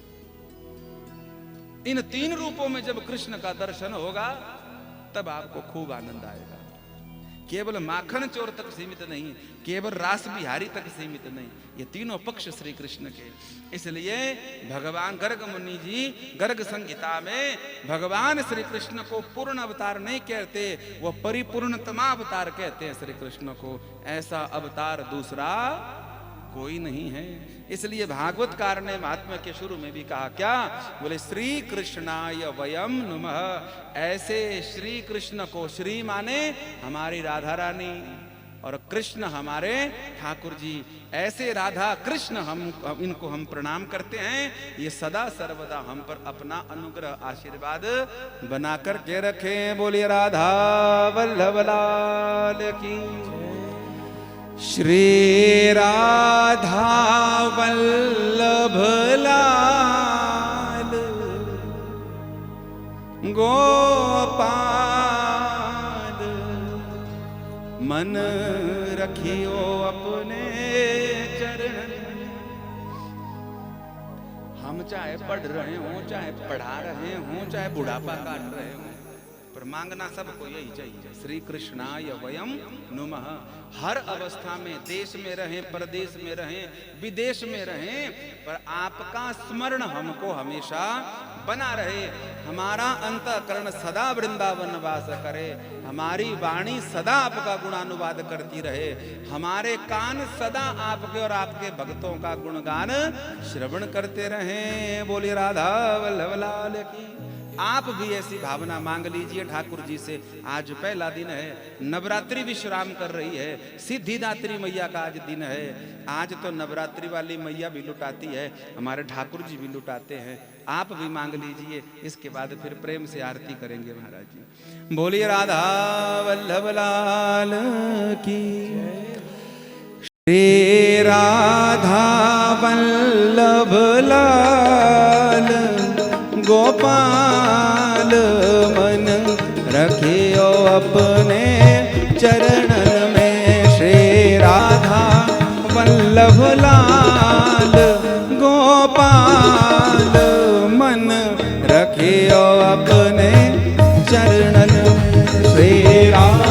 इन 3 रूपों में जब कृष्ण का दर्शन होगा तब आपको खूब आनंद आएगा। केवल माखन चोर तक सीमित नहीं, केवल रास बिहारी तक सीमित नहीं, ये तीनों पक्ष श्री कृष्ण के। इसलिए भगवान गर्ग मुनि जी गर्ग संहिता में भगवान श्री कृष्ण को पूर्ण अवतार नहीं कहते, वो परिपूर्णतमा अवतार कहते हैं श्री कृष्ण को। ऐसा अवतार दूसरा कोई नहीं है। इसलिए भागवतकार ने महात्म्य के शुरू में भी कहा, क्या बोले, श्री कृष्णाय वयम नमः। ऐसे श्री कृष्ण को, श्री माने हमारी राधा रानी और कृष्ण हमारे ठाकुर जी, ऐसे राधा कृष्ण इनको हम प्रणाम करते हैं। ये सदा सर्वदा हम पर अपना अनुग्रह आशीर्वाद बना कर के रखें। बोलिए राधा वल्लभ लाल की। श्री राधा वल्लभ लाल गोपाल, मन रखियो अपने चरण। हम चाहे पढ़ रहे हों, चाहे पढ़ा रहे हों, चाहे बुढ़ापा काट रहे हों, पर मांगना सबको यही चाहिए, श्री कृष्णाय वयम नुमः। हर अवस्था में, देश में रहें, परदेश में रहें, विदेश में रहें, पर आपका स्मरण हमको हमेशा बना रहे, हमारा अंतःकरण सदा वृंदावन वास करे, हमारी वाणी सदा आपका गुणानुवाद करती रहे, हमारे कान सदा आपके और आपके भक्तों का गुणगान श्रवण करते रहें। बोलिए राधा वल्लभ लाल की। आप भी ऐसी भावना मांग लीजिए ठाकुर जी से। आज पहला दिन है, नवरात्रि विश्राम कर रही है, सिद्धिदात्री मैया का आज दिन है। आज तो नवरात्रि वाली मैया भी लुटाती है, हमारे ठाकुर जी भी लुटाते हैं। आप भी मांग लीजिए, इसके बाद फिर प्रेम से आरती करेंगे महाराज जी। बोलिए राधा वल्लभ लाल की। श्री राधा वल्लभ लाल गोपाल मन रखियो अपने चरणन में। श्री राधा वल्लभ लाल गोपाल मन रखियो अपने चरणन में। श्री राधा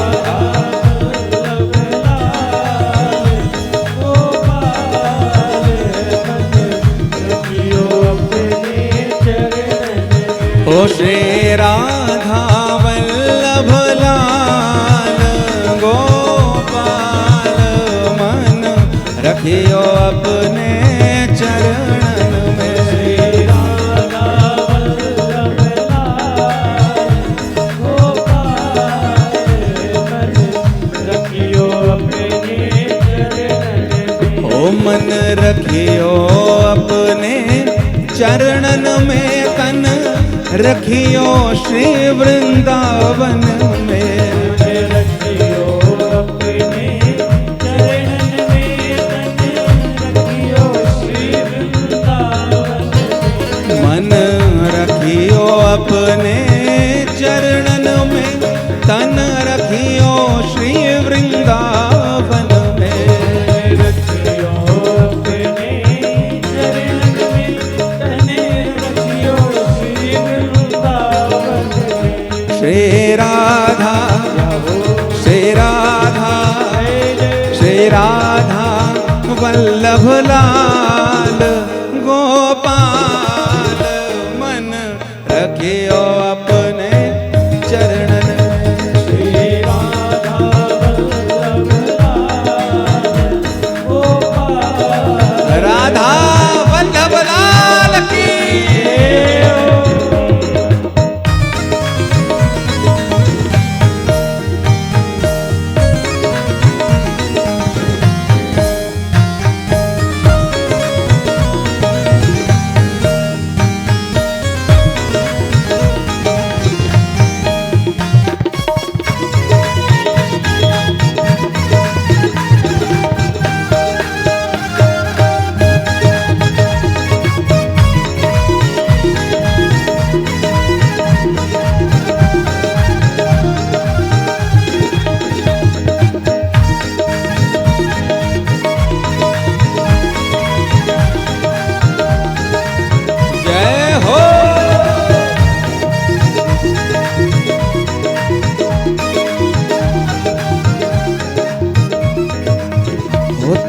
ओ श्री राधा वल्लभ लाल गोपाल मन रखियो अपने चरणन में। श्री राधा वल्लभ लाल गोपाल मन रखियो अपने चरणन में। ओ मन रखियो अपने चरणन में, तन रखियो श्री वृंदावन में। रखियो अपने चरणन में, तन रखियो श्री वृंदावन में। मन रखियो अपने चरणन में, तन रखियो श्री वृंदावन में। रखियो अपने चरणन में, तन रखियो श्री राधा श्री राधा श्री राधा वल्लभ लाल गोपाल मन रखियो अपने चरणन में। श्री राधा वल्लभ लाल गोपाल राधा वल्लभ लाल की।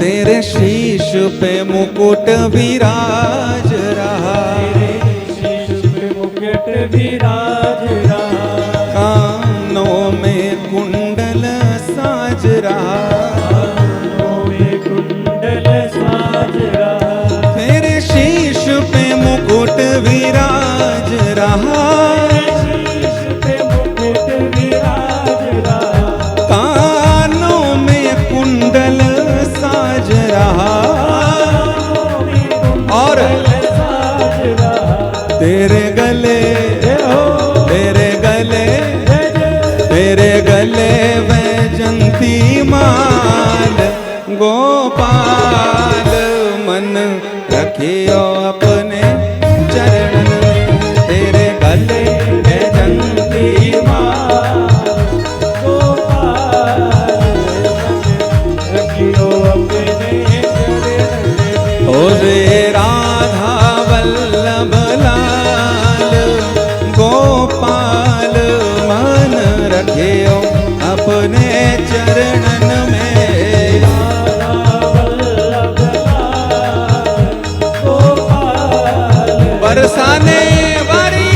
तेरे शीश पे मुकुट विराज रहा, तेरे शीश पे मुकुट विराज रहा। कानों में कुंडल साज रहा, कानों में कुंडल साज रहा। तेरे शीश पे मुकुट विराज रहा, शीश पे मुकुट विराज रहा। कानों में कुंडल साज रहा और तेरे गले तेरे गले वैजंती माल गोपाल मन रखियो अपने चरणन में। तेरे गले वैजंती माल गोपाल रखियो अपने चरणन में। ओ रे राधा वल्लभ लाल गोपाल मन रखियो अपने चरणन में। राधा वल्लभ लाल गोपाल बरसाने वाली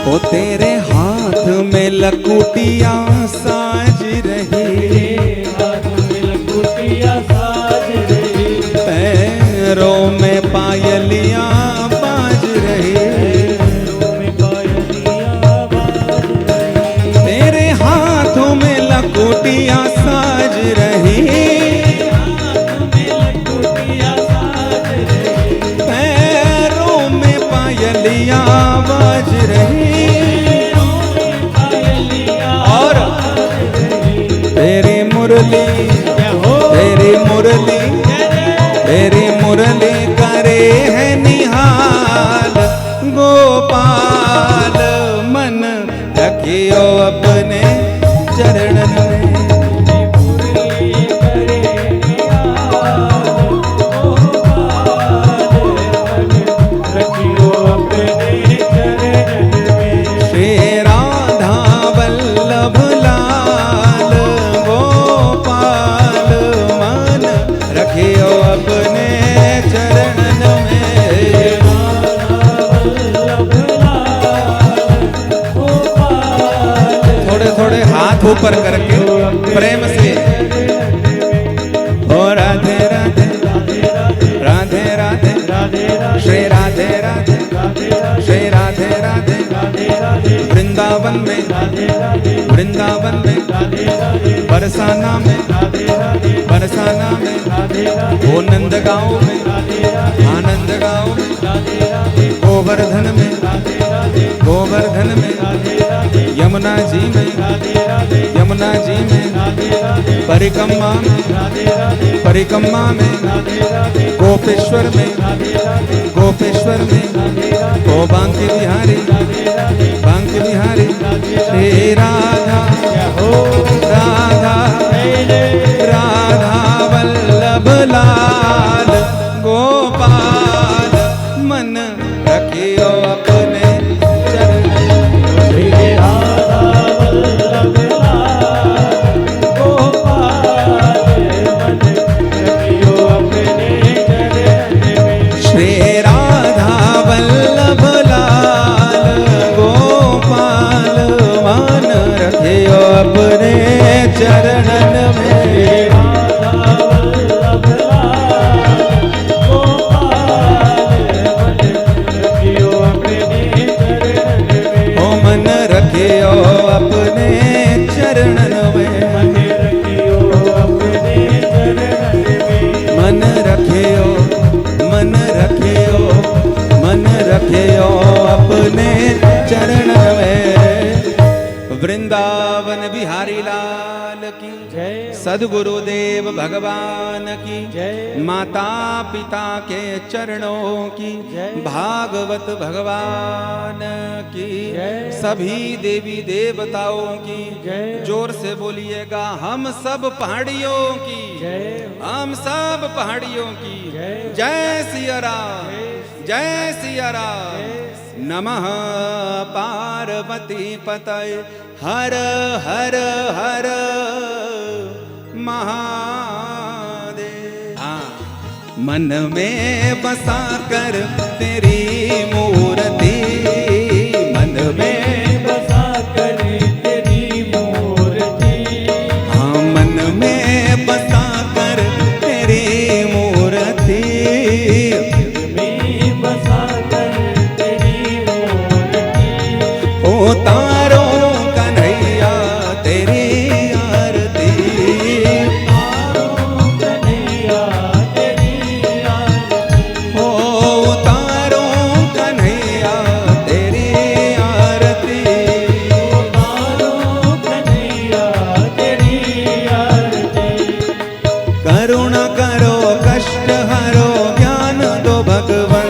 ओ तेरे हाथ में लकुटिया साज रही, हाथ में लकुटिया साज रही, पैरों में पायलियां बाज रही, पैरों में पायलियां बाज रही, तेरे हाथों में लकुटिया साज रही, हाथ में लकुटिया साज रही, पैरों में पायलियां बाज रही, और तेरी मुरली, तेरी मुरली करे है निहाल, गोपाल मन रखियो अपने चरणन में। श्री राधा वल्लभ लाल गोपाल मन रखियो अपने चरणन में। थोड़े थोड़े हाथ ऊपर करके प्रेम से ओ राधे राधे राधे राधे श्री राधे राधे श्री राधे राधे वृंदावन में बरसाना में ओ नंदगांव में आनंद गांव में गोवर्धन में यमुना जी में परिक्रमा में गोपेश्वर में ओ बांके बिहारी श्री राधा वल्लभ लाल गोपाल मन रखियो अपने चरण। श्री राधा वल्लभ लाल गोपाल मन रखियो अपने चरण में। श्री राधा वल्लभ लाल गोपाल मन रखियो अपने चरणन में। ओ मन रखियो अपने चरणन में, मन रखियो अपने चरण में। वृंदावन बिहारी लाल की जय, सद्गुरुदेव भगवान की जय, माता पिता के चरणों की जय, भागवत भगवान की जय, सभी देवी देवताओं की जय, जोर से बोलिएगा हम सब पहाड़ियों की जय, हम सब पहाड़ियों की जय, जय सिया राम, जय सिया राम। नमः पार्वती पतये हर हर हर महादेव। हाँ, मन में बसा कर तेरी मूर्ति, मन में बसा कर तेरी मूर्ति, हाँ मन में बसा कर तेरी मूर्ति, में बसा कर तेरी मूर्ति, ओ तारो कन्हैया तेरी आरती, तारो कन्हैया तेरी आरती, ओ तारो कन्हैया तेरी आरती, तारो कन्हैया तेरी आरती। करुणा करो कष्ट हरो ज्ञान दो भगवन,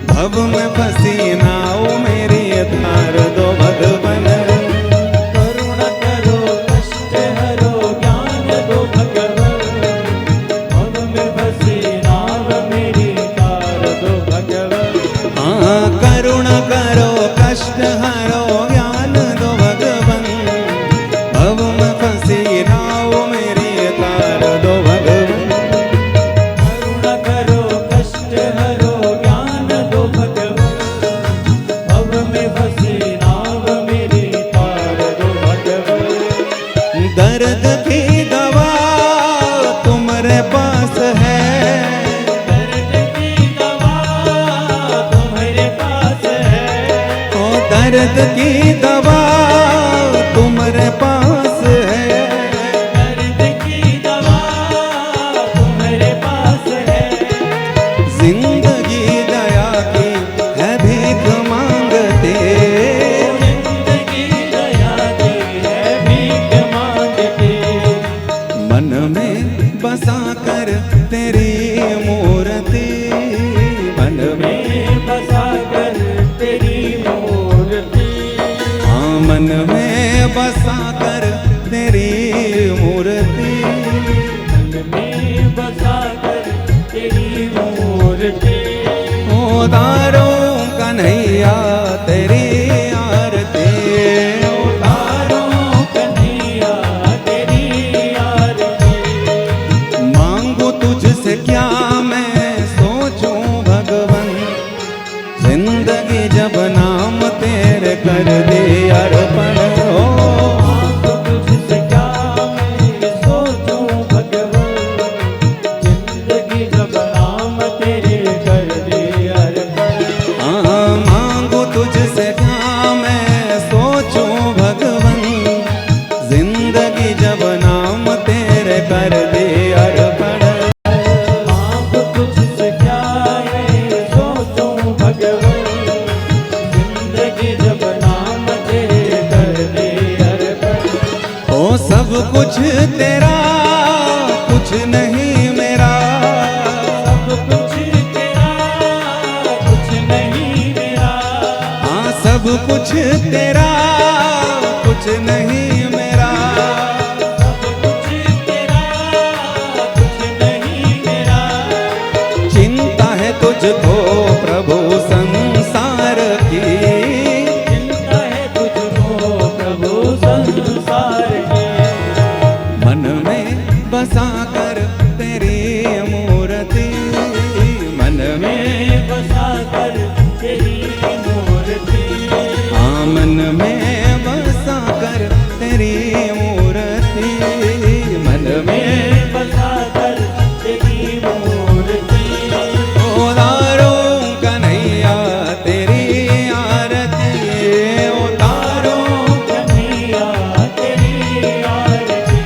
भव में फंसी नाव मेरी धार दो भगवन, करुणा करो कष्ट हरो ज्ञान दो भगवन, भव में फंसी नाव मेरी तार दो भगवन। हाँ करुणा करो कष्ट हरो ज्ञान दो भगवन, भव में फंसी नाव मेरी तार दो भगवन, करुणा करो कष्ट हरो ज्ञान दो भगवन, भव में फंसी दर्द की दवा तुम्हारे पास है, दर्द की दवा तुम्हारे पास है। जिंदगी दया की है भीख मांगते, जिंदगी दया की है भीख मांगते। मन में बसा कर तेरी मूर्ति, मन में बसा कर तेरी मूर्ति, हाँ मन में बसा कर तेरी मूर्ति, मन में बसा कर तेरी मूर्ति। ओ तारो कन्हैया तेरी आरती, ओ तारो कन्हैया तेरी आरती। मांगू तुझसे क्या मैं सोचूं भगवन, जिंदगी जब नाम तेरे कर दे अर्पण हो। आपको तुझसे क्या मैं सोचूं भगवान, जिंदगी जब नाम तेरे कर दे अर्पण। हाँ मांगू तुझसे क्या मैं सोचूं भगवन, जिंदगी जब नाम तेरे कर दे अर्पण। आपको तुझसे क्या मैं सोचूं भगवान, जिंदगी जब नाम तेरे कर दे अर्पण। ओ सब कुछ तेरा कुछ नहीं मेरा, सब कुछ तेरा कुछ नहीं मेरा। हाँ सब कुछ तेरा कुछ नहीं मेरा, सब कुछ तेरा कुछ नहीं मेरा। चिंता है तुझको प्रभु संसार की, चिंता है तुझको प्रभु संसार की। मन में बसा कर तेरी मूर्ति, मन में बसा कर तेरी मूर्ति, हाँ मन में बसा कर तेरी मूर्ति, मन में बसा कर तेरी मूर्ति। ओ तारो कन्हैया तेरी आरती, ओ तारो कन्हैया तेरी आरती।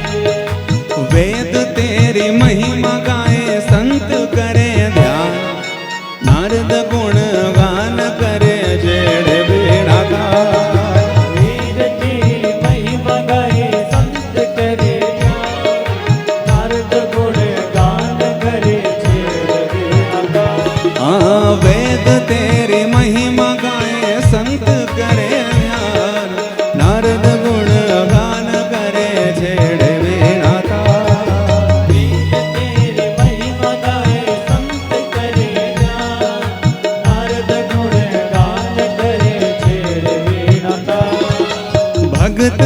वेद तेरी महिमा गाए संत करे ध्यान, नारद गुण गान करे जेड़ बेड़ा गान। वेद तेरी महिमा गाए संत करे ध्यान, नारद गुण गान करे छेड़ बेड़ा। हाँ वेद तेरी महिमा गाए संत करे ध्यान, नारद गुण गान करे छेड़ बेड़ा तार। वेद तेरी महिमा गाए संत करे ध्यान, नारद गुण गान करे छेड़ बेड़ा। भगत